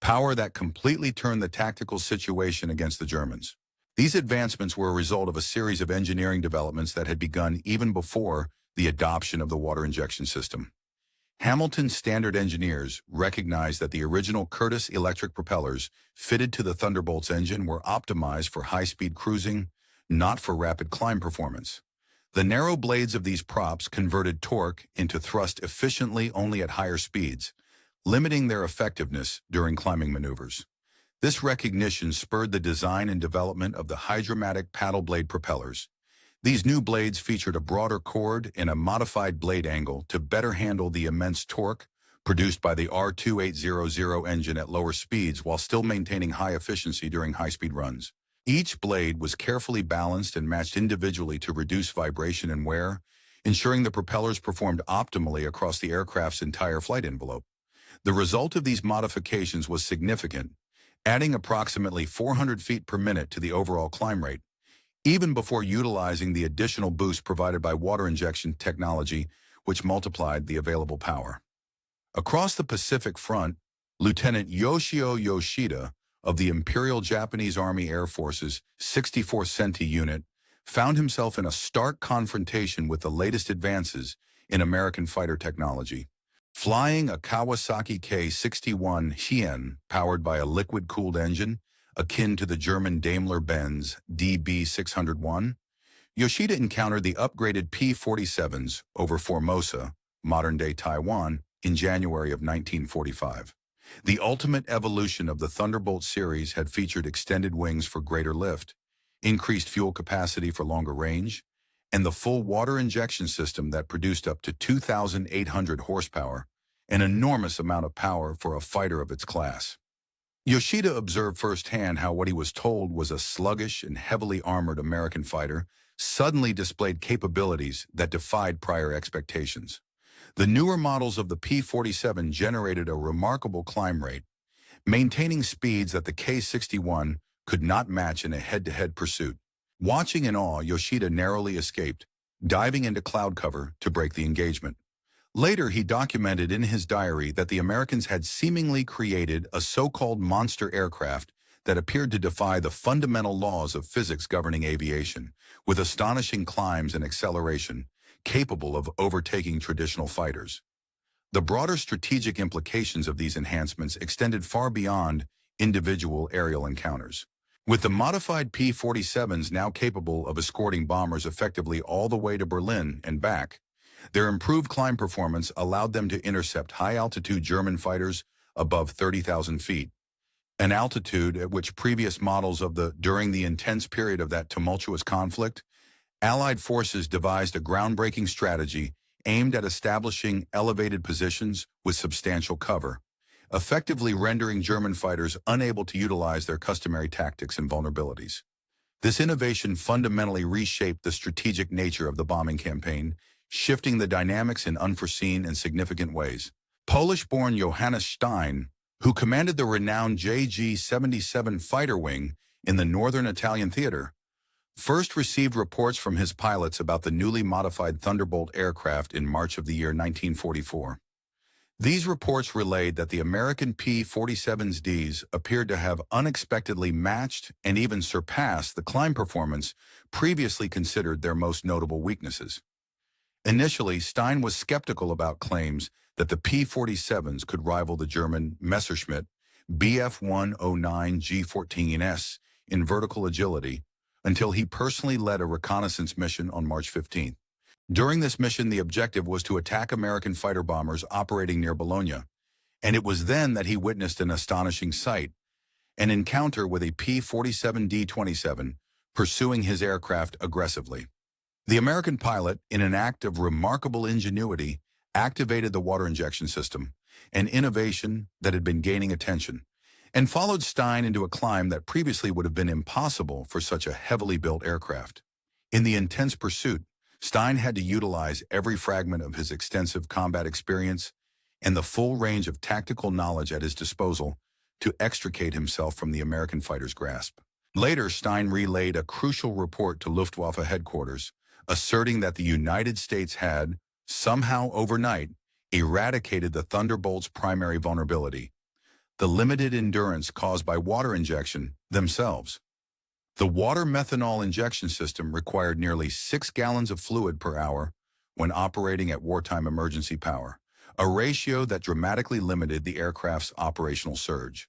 that completely turned the tactical situation against the Germans. These advancements were a result of a series of engineering developments that had begun even before the adoption of the water injection system. Hamilton's standard engineers recognized that the original Curtiss electric propellers fitted to the Thunderbolt's engine were optimized for high-speed cruising, not for rapid climb performance. The narrow blades of these props converted torque into thrust efficiently only at higher speeds, limiting their effectiveness during climbing maneuvers. This recognition spurred the design and development of the hydromatic paddle blade propellers. These new blades featured a broader chord and a modified blade angle to better handle the immense torque produced by the R2800 engine at lower speeds while still maintaining high efficiency during high-speed runs. Each blade was carefully balanced and matched individually to reduce vibration and wear, ensuring the propellers performed optimally across the aircraft's entire flight envelope. The result of these modifications was significant, adding approximately 400 feet per minute to the overall climb rate, even before utilizing the additional boost provided by water injection technology, which multiplied the available power. Across the Pacific Front, Lieutenant Yoshio Yoshida of the Imperial Japanese Army Air Force's 64th Senti Unit found himself in a stark confrontation with the latest advances in American fighter technology. Flying a Kawasaki K-61 Hien powered by a liquid-cooled engine, akin to the German Daimler-Benz DB601, Yoshida encountered the upgraded P-47s over Formosa, modern-day Taiwan, in January of 1945. The ultimate evolution of the Thunderbolt series had featured extended wings for greater lift, increased fuel capacity for longer range, and the full water injection system that produced up to 2,800 horsepower, an enormous amount of power for a fighter of its class. Yoshida observed firsthand how what he was told was a sluggish and heavily armored American fighter suddenly displayed capabilities that defied prior expectations. The newer models of the P-47 generated a remarkable climb rate, maintaining speeds that the K-61 could not match in a head-to-head pursuit. Watching in awe, Yoshida narrowly escaped, diving into cloud cover to break the engagement. Later, he documented in his diary that the Americans had seemingly created a so-called monster aircraft that appeared to defy the fundamental laws of physics governing aviation, with astonishing climbs and acceleration, capable of overtaking traditional fighters. The broader strategic implications of these enhancements extended far beyond individual aerial encounters. With the modified P-47s now capable of escorting bombers effectively all the way to Berlin and back, their improved climb performance allowed them to intercept high-altitude German fighters above 30,000 feet, an altitude at which previous models during the intense period of that tumultuous conflict, Allied forces devised a groundbreaking strategy aimed at establishing elevated positions with substantial cover, effectively rendering German fighters unable to utilize their customary tactics and vulnerabilities. This innovation fundamentally reshaped the strategic nature of the bombing campaign, shifting the dynamics in unforeseen and significant ways. Polish-born Johannes Stein, who commanded the renowned JG-77 fighter wing in the northern Italian theater, first received reports from his pilots about the newly modified Thunderbolt aircraft in March of the year 1944. These reports relayed that the American P-47Ds appeared to have unexpectedly matched and even surpassed the climb performance previously considered their most notable weaknesses. Initially, Stein was skeptical about claims that the P-47s could rival the German Messerschmitt Bf-109 G-14S in vertical agility until he personally led a reconnaissance mission on March 15. During this mission, the objective was to attack American fighter bombers operating near Bologna, and it was then that he witnessed an astonishing sight, an encounter with a P-47 D-27 pursuing his aircraft aggressively. The American pilot, in an act of remarkable ingenuity, activated the water injection system, an innovation that had been gaining attention, and followed Stein into a climb that previously would have been impossible for such a heavily built aircraft. In the intense pursuit, Stein had to utilize every fragment of his extensive combat experience and the full range of tactical knowledge at his disposal to extricate himself from the American fighter's grasp. Later, Stein relayed a crucial report to Luftwaffe headquarters, asserting that the United States had, somehow overnight, eradicated the Thunderbolt's primary vulnerability, the limited endurance caused by water injection themselves. The water-methanol injection system required nearly 6 gallons of fluid per hour when operating at wartime emergency power, a ratio that dramatically limited the aircraft's operational surge.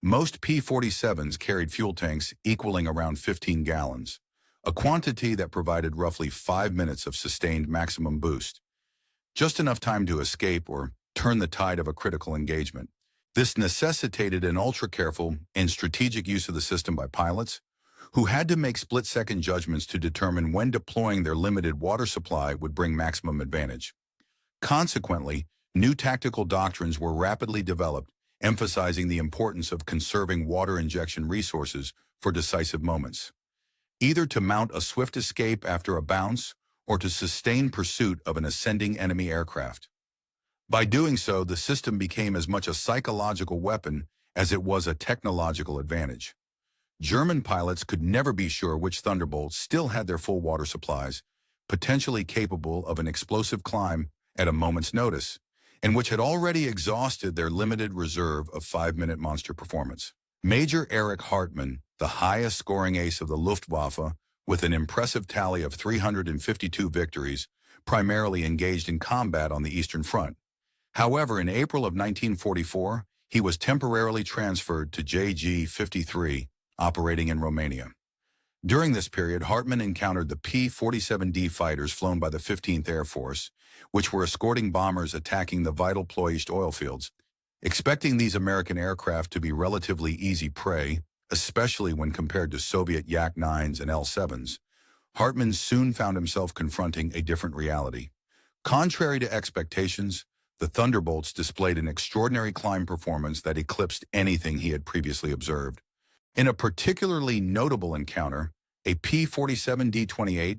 Most P-47s carried fuel tanks equaling around 15 gallons, a quantity that provided roughly 5 minutes of sustained maximum boost, just enough time to escape or turn the tide of a critical engagement. This necessitated an ultra-careful and strategic use of the system by pilots, who had to make split-second judgments to determine when deploying their limited water supply would bring maximum advantage. Consequently, new tactical doctrines were rapidly developed, emphasizing the importance of conserving water injection resources for decisive moments, either to mount a swift escape after a bounce or to sustain pursuit of an ascending enemy aircraft. By doing so, the system became as much a psychological weapon as it was a technological advantage. German pilots could never be sure which Thunderbolts still had their full water supplies, potentially capable of an explosive climb at a moment's notice, and which had already exhausted their limited reserve of 5-minute monster performance. Major Erich Hartmann, the highest-scoring ace of the Luftwaffe, with an impressive tally of 352 victories, primarily engaged in combat on the Eastern Front. However, in April of 1944, he was temporarily transferred to JG-53, operating in Romania. During this period, Hartmann encountered the P-47D fighters flown by the 15th Air Force, which were escorting bombers attacking the vital Ploiești oil fields. Expecting these American aircraft to be relatively easy prey, especially when compared to Soviet Yak-9s and L-7s, Hartmann soon found himself confronting a different reality. Contrary to expectations, the Thunderbolts displayed an extraordinary climb performance that eclipsed anything he had previously observed. In a particularly notable encounter, a P-47D-28,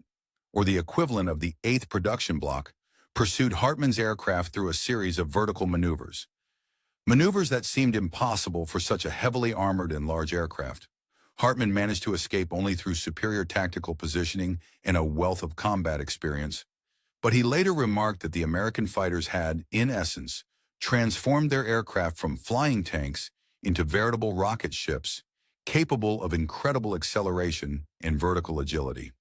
or the equivalent of the 8th production block, pursued Hartmann's aircraft through a series of vertical maneuvers. Maneuvers that seemed impossible for such a heavily armored and large aircraft. Hartmann managed to escape only through superior tactical positioning and a wealth of combat experience. But he later remarked that the American fighters had, in essence, transformed their aircraft from flying tanks into veritable rocket ships, capable of incredible acceleration and vertical agility.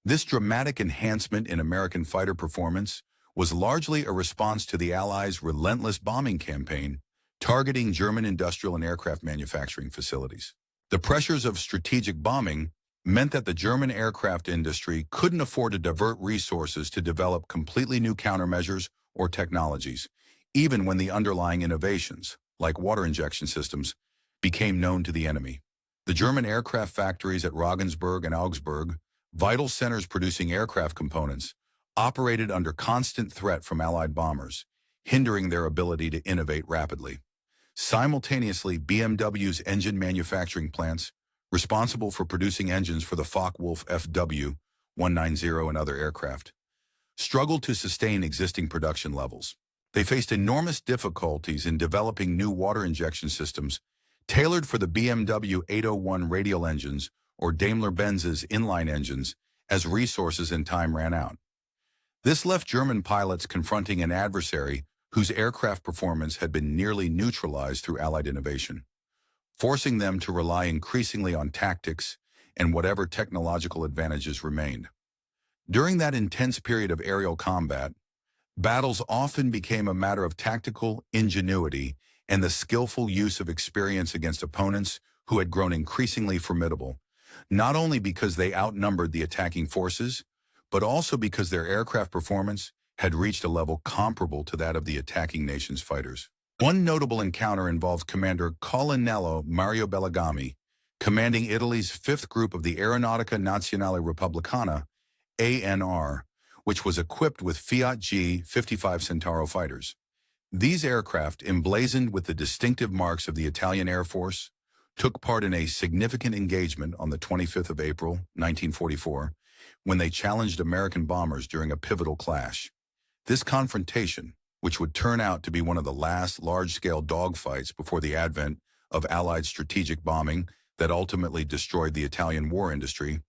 This dramatic enhancement in American fighter performance was largely a response to the Allies' relentless bombing campaign targeting German industrial and aircraft manufacturing facilities. The pressures of strategic bombing meant that the German aircraft industry couldn't afford to divert resources to develop completely new countermeasures or technologies, even when the underlying innovations, like water injection systems, became known to the enemy. The German aircraft factories at Regensburg and Augsburg, vital centers producing aircraft components, operated under constant threat from Allied bombers, hindering their ability to innovate rapidly. Simultaneously, BMW's engine manufacturing plants, responsible for producing engines for the Focke-Wulf FW-190 and other aircraft, struggled to sustain existing production levels. They faced enormous difficulties in developing new water injection systems tailored for the BMW 801 radial engines or Daimler-Benz's inline engines as resources and time ran out. This left German pilots confronting an adversary whose aircraft performance had been nearly neutralized through Allied innovation, forcing them to rely increasingly on tactics and whatever technological advantages remained. During that intense period of aerial combat, battles often became a matter of tactical ingenuity and the skillful use of experience against opponents who had grown increasingly formidable, not only because they outnumbered the attacking forces, but also because their aircraft performance had reached a level comparable to that of the attacking nation's fighters. One notable encounter involved Commander Colonnello Mario Bellegami, commanding Italy's 5th Group of the Aeronautica Nazionale Repubblicana, ANR, which was equipped with Fiat G-55 Centauro fighters. These aircraft, emblazoned with the distinctive marks of the Italian Air Force, took part in a significant engagement on the 25th of April, 1944, when they challenged American bombers during a pivotal clash. This confrontation, which would turn out to be one of the last large-scale dogfights before the advent of Allied strategic bombing that ultimately destroyed the Italian war industry,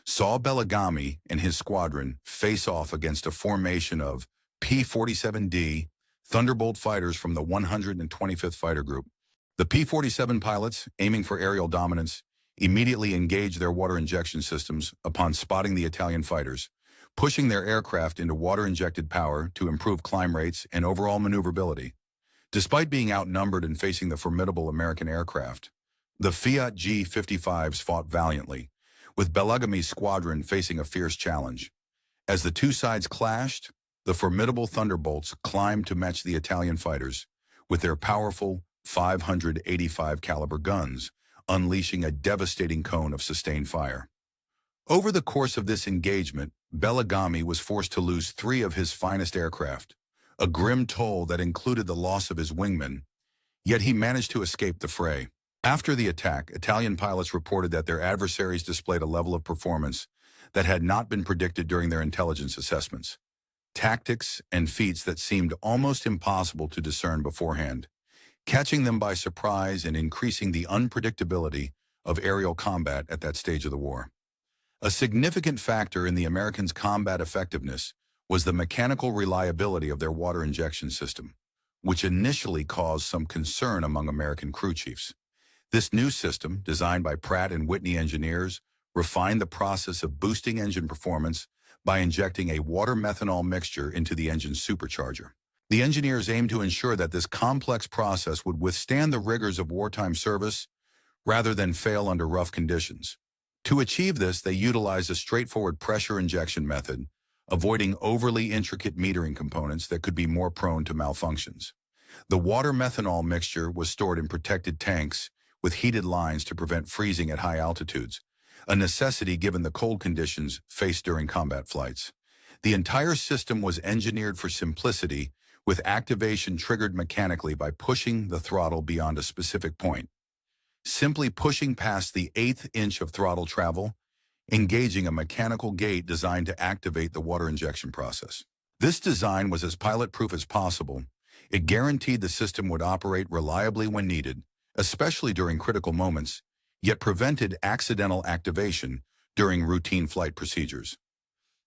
saw Bellegami and his squadron face off against a formation of P-47D Thunderbolt fighters from the 125th Fighter Group. The P-47 pilots, aiming for aerial dominance, immediately engaged their water injection systems upon spotting the Italian fighters, pushing their aircraft into water-injected power to improve climb rates and overall maneuverability. Despite being outnumbered and facing the formidable American aircraft, the Fiat G-55s fought valiantly, with Bellegami's squadron facing a fierce challenge. As the two sides clashed, the formidable Thunderbolts climbed to match the Italian fighters, with their powerful 585 caliber guns, unleashing a devastating cone of sustained fire. Over the course of this engagement, Bellegami was forced to lose 3 of his finest aircraft, a grim toll that included the loss of his wingman, yet he managed to escape the fray. After the attack, Italian pilots reported that their adversaries displayed a level of performance that had not been predicted during their intelligence assessments, tactics and feats that seemed almost impossible to discern beforehand, catching them by surprise and increasing the unpredictability of aerial combat at that stage of the war. A significant factor in the Americans' combat effectiveness was the mechanical reliability of their water injection system, which initially caused some concern among American crew chiefs. This new system, designed by Pratt & Whitney engineers, refined the process of boosting engine performance by injecting a water-methanol mixture into the engine's supercharger. The engineers aimed to ensure that this complex process would withstand the rigors of wartime service rather than fail under rough conditions. To achieve this, they utilized a straightforward pressure injection method, avoiding overly intricate metering components that could be more prone to malfunctions. The water-methanol mixture was stored in protected tanks with heated lines to prevent freezing at high altitudes, a necessity given the cold conditions faced during combat flights. The entire system was engineered for simplicity, with activation triggered mechanically by pushing the throttle beyond a specific point. Simply pushing past the 1/8 inch of throttle travel, engaging a mechanical gate designed to activate the water injection process. This design was as pilot-proof as possible. It guaranteed the system would operate reliably when needed, especially during critical moments, yet prevented accidental activation during routine flight procedures.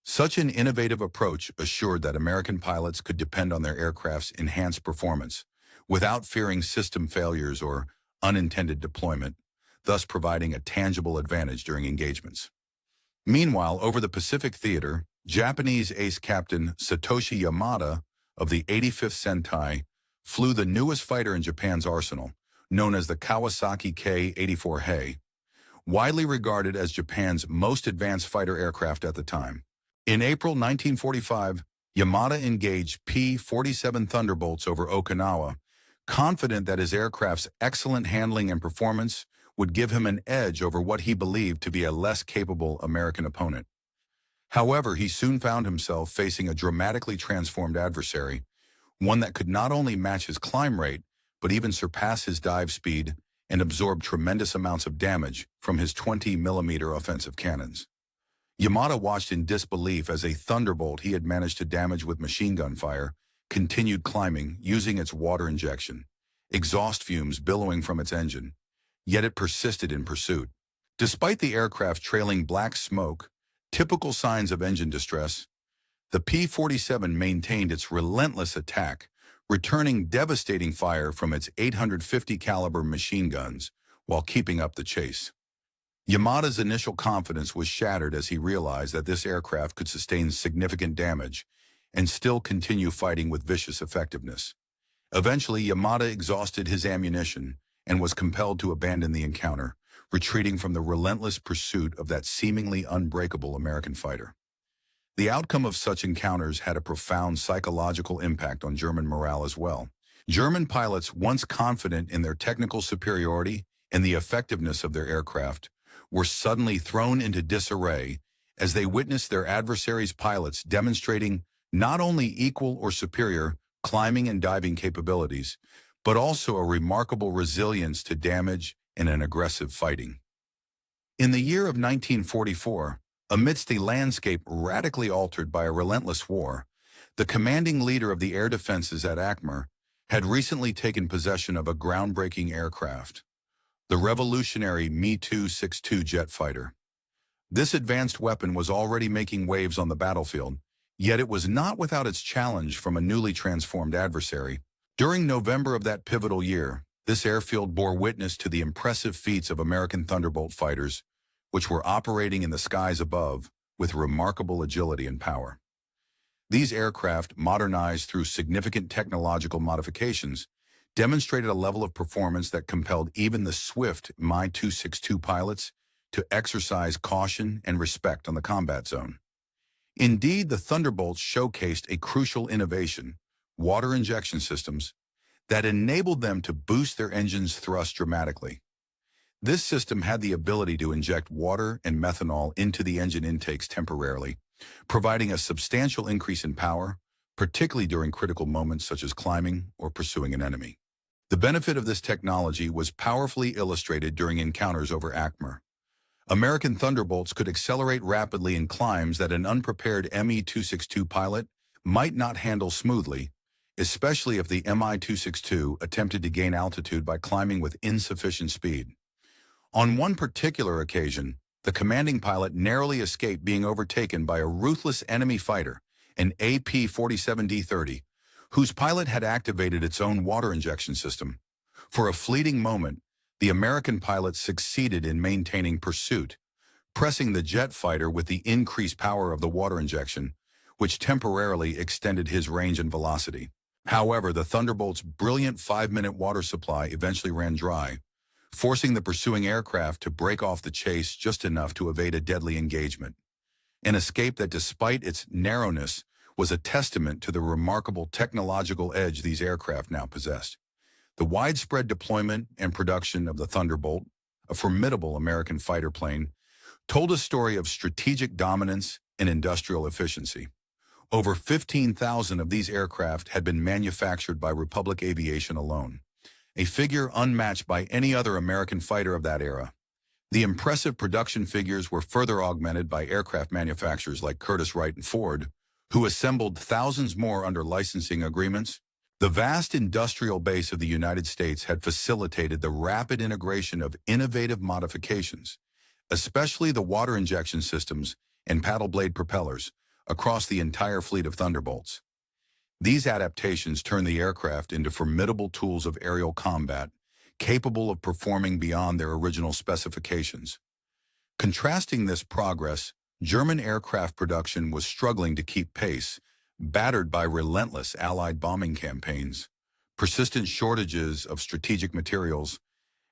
Such an innovative approach assured that American pilots could depend on their aircraft's enhanced performance without fearing system failures or unintended deployment, thus providing a tangible advantage during engagements. Meanwhile, over the Pacific theater, Japanese ace captain Satoshi Yamada of the 85th Sentai flew the newest fighter in Japan's arsenal, known as the Kawasaki K-84 Hei, widely regarded as Japan's most advanced fighter aircraft at the time. In April 1945, Yamada engaged P-47 Thunderbolts over Okinawa, confident that his aircraft's excellent handling and performance would give him an edge over what he believed to be a less capable American opponent. However, he soon found himself facing a dramatically transformed adversary, one that could not only match his climb rate, but even surpass his dive speed and absorb tremendous amounts of damage from his 20mm offensive cannons. Yamada watched in disbelief as a Thunderbolt he had managed to damage with machine gun fire continued climbing using its water injection, exhaust fumes billowing from its engine. Yet it persisted in pursuit. Despite the aircraft trailing black smoke, typical signs of engine distress, the P-47 maintained its relentless attack, returning devastating fire from its 850 caliber machine guns while keeping up the chase. Yamada's initial confidence was shattered as he realized that this aircraft could sustain significant damage and still continue fighting with vicious effectiveness. Eventually, Yamada exhausted his ammunition and was compelled to abandon the encounter, retreating from the relentless pursuit of that seemingly unbreakable American fighter. The outcome of such encounters had a profound psychological impact on German morale as well. German pilots, once confident in their technical superiority and the effectiveness of their aircraft, were suddenly thrown into disarray as they witnessed their adversaries' pilots demonstrating not only equal or superior climbing and diving capabilities, but also a remarkable resilience to damage and an aggressive fighting. In the year of 1944, amidst a landscape radically altered by a relentless war, the commanding leader of the air defenses at Akmar had recently taken possession of a groundbreaking aircraft, the revolutionary Me-262 jet fighter. This advanced weapon was already making waves on the battlefield, yet it was not without its challenge from a newly transformed adversary. During November of that pivotal year, this airfield bore witness to the impressive feats of American Thunderbolt fighters, which were operating in the skies above with remarkable agility and power. These aircraft, modernized through significant technological modifications, demonstrated a level of performance that compelled even the swift Mi-262 pilots to exercise caution and respect on the combat zone. Indeed, the Thunderbolts showcased a crucial innovation, water injection systems, that enabled them to boost their engine's thrust dramatically. This system had the ability to inject water and methanol into the engine intakes temporarily, providing a substantial increase in power, particularly during critical moments such as climbing or pursuing an enemy. The benefit of this technology was powerfully illustrated during encounters over Akmar. American Thunderbolts could accelerate rapidly in climbs that an unprepared Me-262 pilot might not handle smoothly, especially if the Mi-262 attempted to gain altitude by climbing with insufficient speed. On one particular occasion, the commanding pilot narrowly escaped being overtaken by a ruthless enemy fighter, an AP-47D-30, whose pilot had activated its own water injection system. For a fleeting moment, the American pilot succeeded in maintaining pursuit, pressing the jet fighter with the increased power of the water injection, which temporarily extended his range and velocity. However, the Thunderbolt's brilliant 5-minute water supply eventually ran dry, forcing the pursuing aircraft to break off the chase just enough to evade a deadly engagement. An escape that, despite its narrowness, was a testament to the remarkable technological edge these aircraft now possessed. The widespread deployment and production of the Thunderbolt, a formidable American fighter plane, told a story of strategic dominance and industrial efficiency. Over 15,000 of these aircraft had been manufactured by Republic Aviation alone, a figure unmatched by any other American fighter of that era. The impressive production figures were further augmented by aircraft manufacturers like Curtiss-Wright and Ford, who assembled thousands more under licensing agreements. The vast industrial base of the United States had facilitated the rapid integration of innovative modifications, especially the water injection systems and paddle blade propellers, across the entire fleet of Thunderbolts. These adaptations turned the aircraft into formidable tools of aerial combat, capable of performing beyond their original specifications. Contrasting this progress, German aircraft production was struggling to keep pace, battered by relentless Allied bombing campaigns, persistent shortages of strategic materials,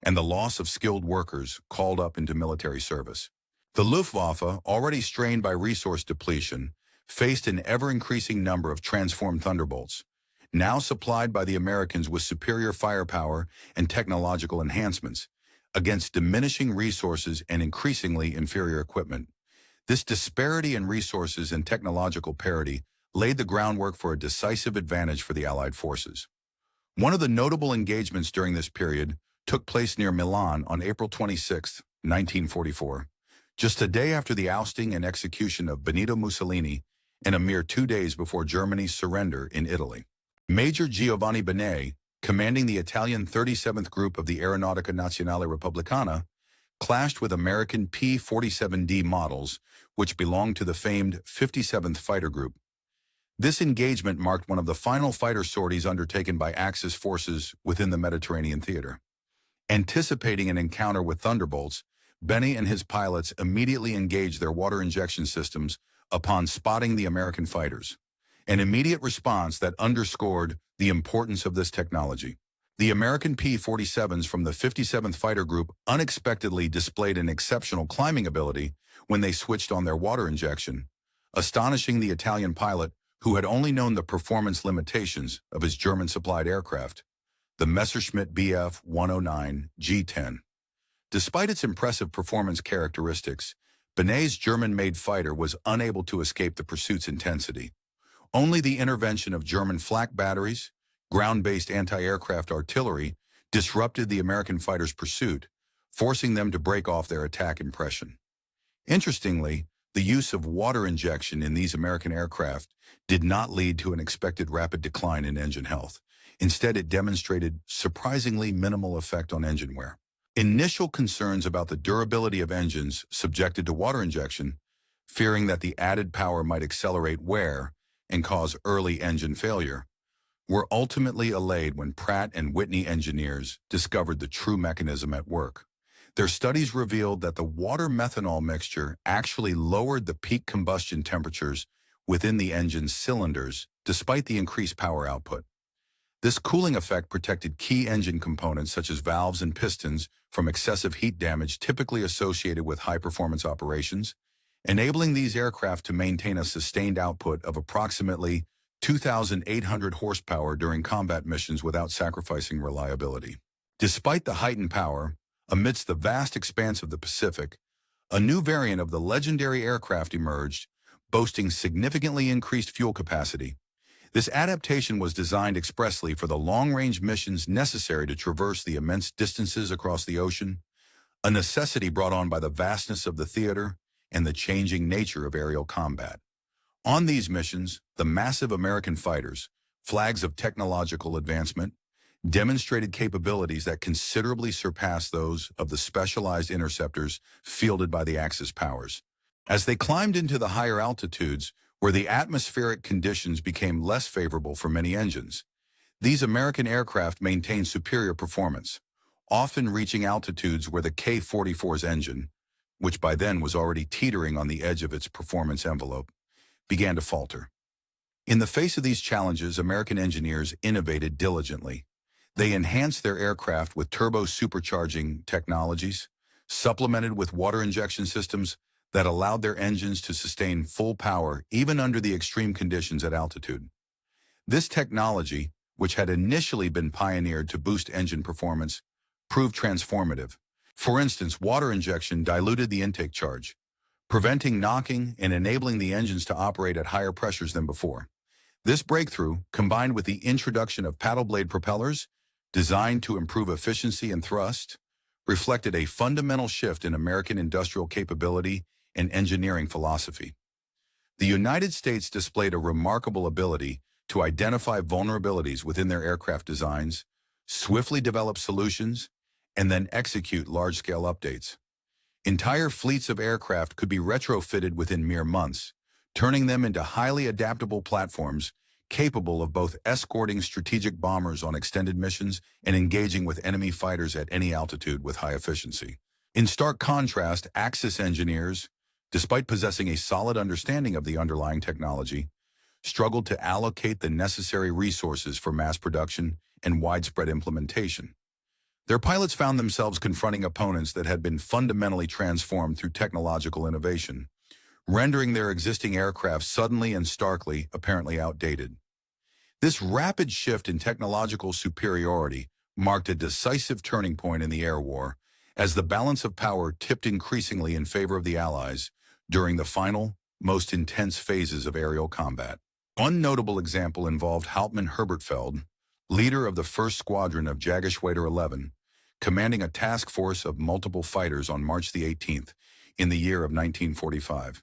and the loss of skilled workers called up into military service. The Luftwaffe, already strained by resource depletion, faced an ever-increasing number of transformed Thunderbolts, now supplied by the Americans with superior firepower and technological enhancements, against diminishing resources and increasingly inferior equipment. This disparity in resources and technological parity laid the groundwork for a decisive advantage for the Allied forces. One of the notable engagements during this period took place near Milan on April 26, 1944, just a day after the ousting and execution of Benito Mussolini and a mere 2 days before Germany's surrender in Italy. Major Giovanni Bene, commanding the Italian 37th Group of the Aeronautica Nazionale Repubblicana, clashed with American P-47D models, which belonged to the famed 57th Fighter Group. This engagement marked one of the final fighter sorties undertaken by Axis forces within the Mediterranean theater. Anticipating an encounter with Thunderbolts, Benny and his pilots immediately engaged their water injection systems upon spotting the American fighters, an immediate response that underscored the importance of this technology. The American P-47s from the 57th Fighter Group unexpectedly displayed an exceptional climbing ability when they switched on their water injection, astonishing the Italian pilot who had only known the performance limitations of his German-supplied aircraft, the Messerschmitt Bf 109 G10. Despite its impressive performance characteristics, Benet's German-made fighter was unable to escape the pursuit's intensity. Only the intervention of German flak batteries, ground-based anti-aircraft artillery, disrupted the American fighters' pursuit, forcing them to break off their attack impression. Interestingly, the use of water injection in these American aircraft did not lead to an expected rapid decline in engine health. Instead, it demonstrated surprisingly minimal effect on engine wear. Initial concerns about the durability of engines subjected to water injection, fearing that the added power might accelerate wear and cause early engine failure, were ultimately allayed when Pratt and Whitney engineers discovered the true mechanism at work. Their studies revealed that the water-methanol mixture actually lowered the peak combustion temperatures within the engine's cylinders, despite the increased power output. This cooling effect protected key engine components such as valves and pistons from excessive heat damage typically associated with high-performance operations, enabling these aircraft to maintain a sustained output of approximately 2,800 horsepower during combat missions without sacrificing reliability. Despite the heightened power, amidst the vast expanse of the Pacific, a new variant of the legendary aircraft emerged, boasting significantly increased fuel capacity. This adaptation was designed expressly for the long-range missions necessary to traverse the immense distances across the ocean, a necessity brought on by the vastness of the theater and the changing nature of aerial combat. On these missions, the massive American fighters, flags of technological advancement, demonstrated capabilities that considerably surpassed those of the specialized interceptors fielded by the Axis powers. As they climbed into the higher altitudes, where the atmospheric conditions became less favorable for many engines, these American aircraft maintained superior performance, often reaching altitudes where the K-44's engine, which by then was already teetering on the edge of its performance envelope, began to falter. In the face of these challenges, American engineers innovated diligently. They enhanced their aircraft with turbo supercharging technologies, supplemented with water injection systems that allowed their engines to sustain full power even under the extreme conditions at altitude. This technology, which had initially been pioneered to boost engine performance, proved transformative. For instance, water injection diluted the intake charge, preventing knocking and enabling the engines to operate at higher pressures than before. This breakthrough, combined with the introduction of paddle blade propellers, designed to improve efficiency and thrust, reflected a fundamental shift in American industrial capability and engineering philosophy. The United States displayed a remarkable ability to identify vulnerabilities within their aircraft designs, swiftly develop solutions, and then execute large-scale updates. Entire fleets of aircraft could be retrofitted within mere months, turning them into highly adaptable platforms capable of both escorting strategic bombers on extended missions and engaging with enemy fighters at any altitude with high efficiency. In stark contrast, Axis engineers, despite possessing a solid understanding of the underlying technology, struggled to allocate the necessary resources for mass production and widespread implementation. Their pilots found themselves confronting opponents that had been fundamentally transformed through technological innovation, rendering their existing aircraft suddenly and starkly apparently outdated. This rapid shift in technological superiority marked a decisive turning point in the air war, as the balance of power tipped increasingly in favor of the Allies during the final, most intense phases of aerial combat. One notable example involved Hauptmann Herbertfeld, leader of the 1st Squadron of Jägerschwader 11, commanding a task force of multiple fighters on March the 18th in the year of 1945.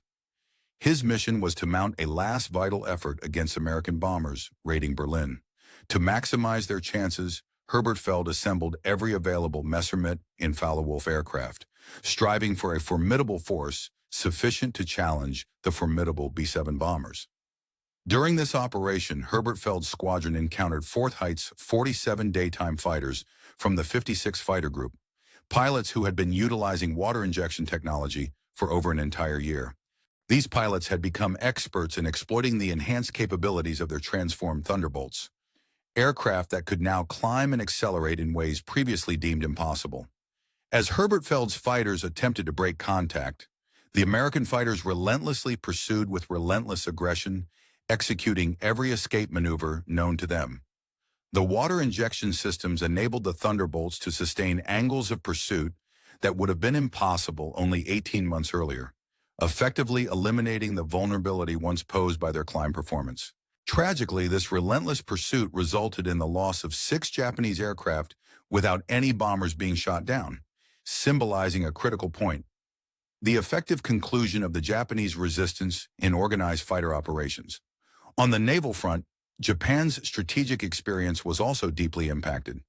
His mission was to mount a last vital effort against American bombers raiding Berlin. To maximize their chances, Herbertfeld assembled every available Messerschmitt and Fowler-Wolf aircraft, striving for a formidable force sufficient to challenge the formidable B-7 bombers. During this operation, Herbertfeld's squadron encountered 4th Height's 47 daytime fighters from the 56 Fighter Group, pilots who had been utilizing water injection technology for over an entire year. These pilots had become experts in exploiting the enhanced capabilities of their transformed Thunderbolts, aircraft that could now climb and accelerate in ways previously deemed impossible. As Herbertfeld's fighters attempted to break contact, the American fighters relentlessly pursued with relentless aggression, executing every escape maneuver known to them. The water injection systems enabled the Thunderbolts to sustain angles of pursuit that would have been impossible only 18 months earlier, effectively eliminating the vulnerability once posed by their climb performance. Tragically, this relentless pursuit resulted in the loss of 6 Japanese aircraft without any bombers being shot down, symbolizing a critical point: the effective conclusion of the Japanese resistance in organized fighter operations. On the naval front, Japan's strategic experience was also deeply impacted.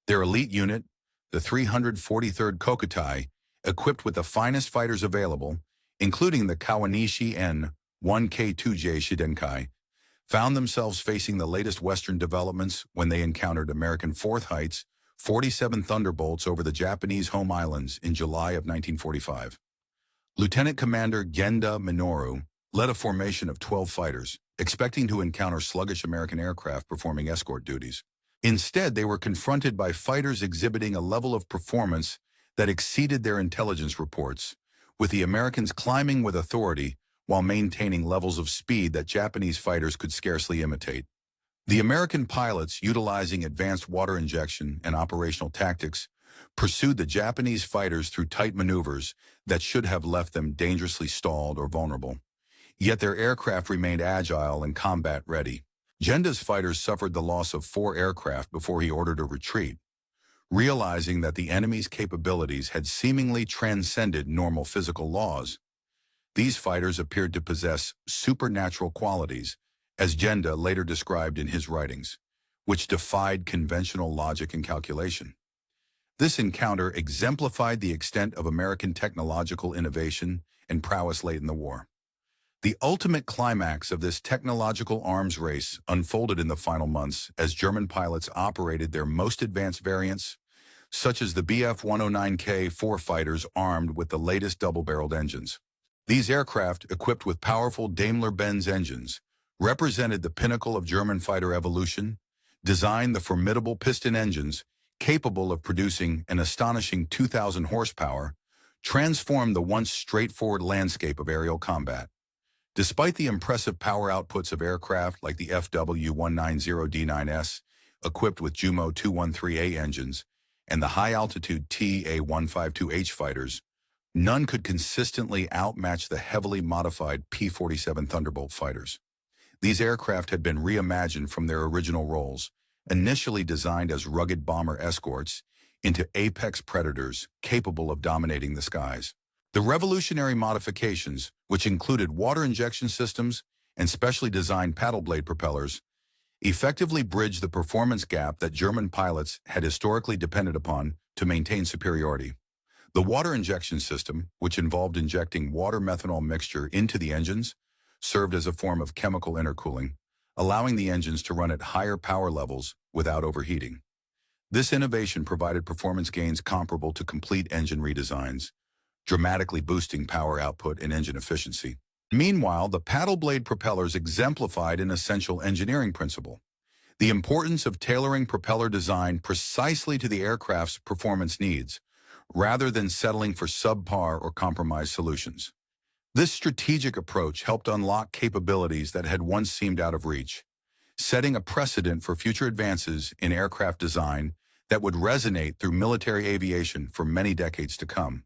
Their elite unit, the 343rd Kokutai, equipped with the finest fighters available, including the Kawanishi N-1K2J Shidenkai, found themselves facing the latest Western developments when they encountered American 4th Height's 47 Thunderbolts over the Japanese home islands in July of 1945. Lieutenant Commander Genda Minoru led a formation of 12 fighters, expecting to encounter sluggish American aircraft performing escort duties. Instead, they were confronted by fighters exhibiting a level of performance that exceeded their intelligence reports, with the Americans climbing with authority while maintaining levels of speed that Japanese fighters could scarcely imitate. The American pilots, utilizing advanced water injection and operational tactics, pursued the Japanese fighters through tight maneuvers that should have left them dangerously stalled or vulnerable. Yet their aircraft remained agile and combat-ready. Genda's fighters suffered the loss of 4 aircraft before he ordered a retreat, realizing that the enemy's capabilities had seemingly transcended normal physical laws. These fighters appeared to possess supernatural qualities, as Genda later described in his writings, which defied conventional logic and calculation. This encounter exemplified the extent of American technological innovation and prowess late in the war. The ultimate climax of this technological arms race unfolded in the final months as German pilots operated their most advanced variants, such as the Bf-109K-4 fighters armed with the latest double-barreled engines. These aircraft, equipped with powerful Daimler-Benz engines, represented the pinnacle of German fighter evolution, designed the formidable piston engines capable of producing an astonishing 2,000 horsepower, transformed the once straightforward landscape of aerial combat. Despite the impressive power outputs of aircraft like the FW-190D9S, equipped with Jumo 213A engines, and the high-altitude TA-152H fighters, none could consistently outmatch the heavily modified P-47 Thunderbolt fighters. These aircraft had been reimagined from their original roles, initially designed as rugged bomber escorts, into apex predators capable of dominating the skies. The revolutionary modifications, which included water injection systems and specially designed paddle blade propellers, effectively bridged the performance gap that German pilots had historically depended upon to maintain superiority. The water injection system, which involved injecting water-methanol mixture into the engines, served as a form of chemical intercooling, allowing the engines to run at higher power levels without overheating. This innovation provided performance gains comparable to complete engine redesigns, dramatically boosting power output and engine efficiency. Meanwhile, the paddle blade propellers exemplified an essential engineering principle: the importance of tailoring propeller design precisely to the aircraft's performance needs, rather than settling for subpar or compromised solutions. This strategic approach helped unlock capabilities that had once seemed out of reach, setting a precedent for future advances in aircraft design that would resonate through military aviation for many decades to come.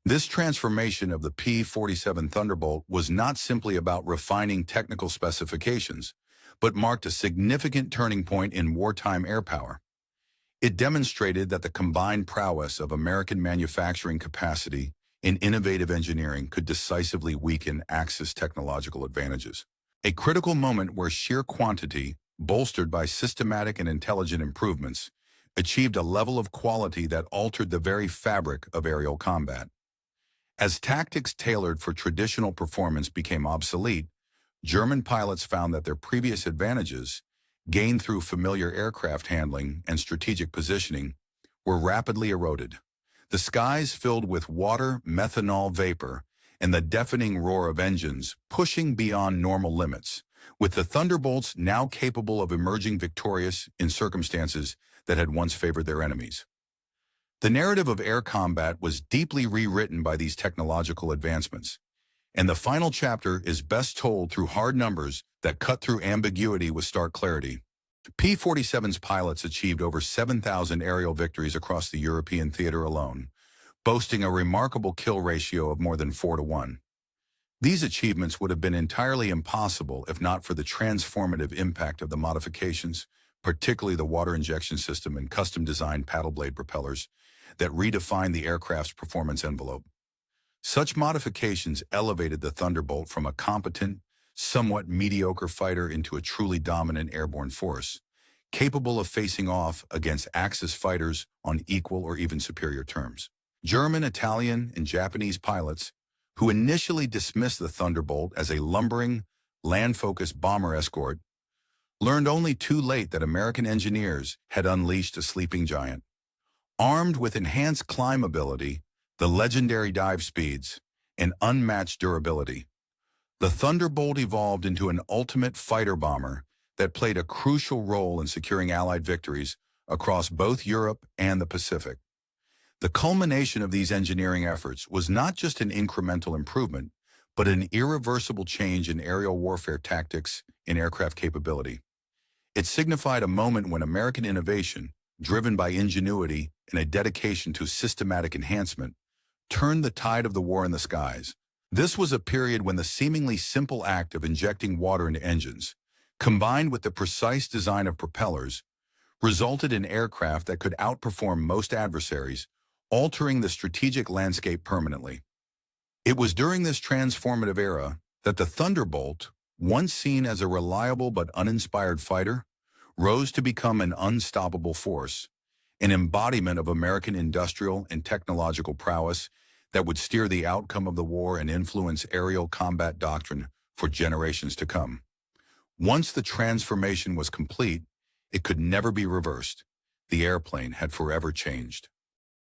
This transformation of the P-47 Thunderbolt was not simply about refining technical specifications, but marked a significant turning point in wartime air power. It demonstrated that the combined prowess of American manufacturing capacity and innovative engineering could decisively weaken Axis technological advantages. A critical moment where sheer quantity, bolstered by systematic and intelligent improvements, achieved a level of quality that altered the very fabric of aerial combat. As tactics tailored for traditional performance became obsolete, German pilots found that their previous advantages, gained through familiar aircraft handling and strategic positioning, were rapidly eroded. The skies filled with water-methanol vapor and the deafening roar of engines pushing beyond normal limits, with the Thunderbolts now capable of emerging victorious in circumstances that had once favored their enemies. The narrative of air combat was deeply rewritten by these technological advancements, and the final chapter is best told through hard numbers that cut through ambiguity with stark clarity. P-47's pilots achieved over 7,000 aerial victories across the European theater alone, boasting a remarkable kill ratio of more than 4-to-1. These achievements would have been entirely impossible if not for the transformative impact of the modifications, particularly the water injection system and custom-designed paddle blade propellers, that redefined the aircraft's performance envelope. Such modifications elevated the Thunderbolt from a competent, somewhat mediocre fighter into a truly dominant airborne force, capable of facing off against Axis fighters on equal or even superior terms. German, Italian, and Japanese pilots, who initially dismissed the Thunderbolt as a lumbering, land-focused bomber escort, learned only too late that American engineers had unleashed a sleeping giant. Armed with enhanced climb ability, the legendary dive speeds, and unmatched durability, the Thunderbolt evolved into an ultimate fighter bomber that played a crucial role in securing Allied victories across both Europe and the Pacific. The culmination of these engineering efforts was not just an incremental improvement, but an irreversible change in aerial warfare tactics and aircraft capability. It signified a moment when American innovation, driven by ingenuity and a dedication to systematic enhancement, turned the tide of the war in the skies. This was a period when the seemingly simple act of injecting water into engines, combined with the precise design of propellers, resulted in aircraft that could outperform most adversaries, altering the strategic landscape permanently. It was during this transformative era that the Thunderbolt, once seen as a reliable but uninspired fighter, rose to become an unstoppable force, an embodiment of American industrial and technological prowess that would steer the outcome of the war and influence aerial combat doctrine for generations to come. Once the transformation was complete, it could never be reversed. The airplane had forever changed.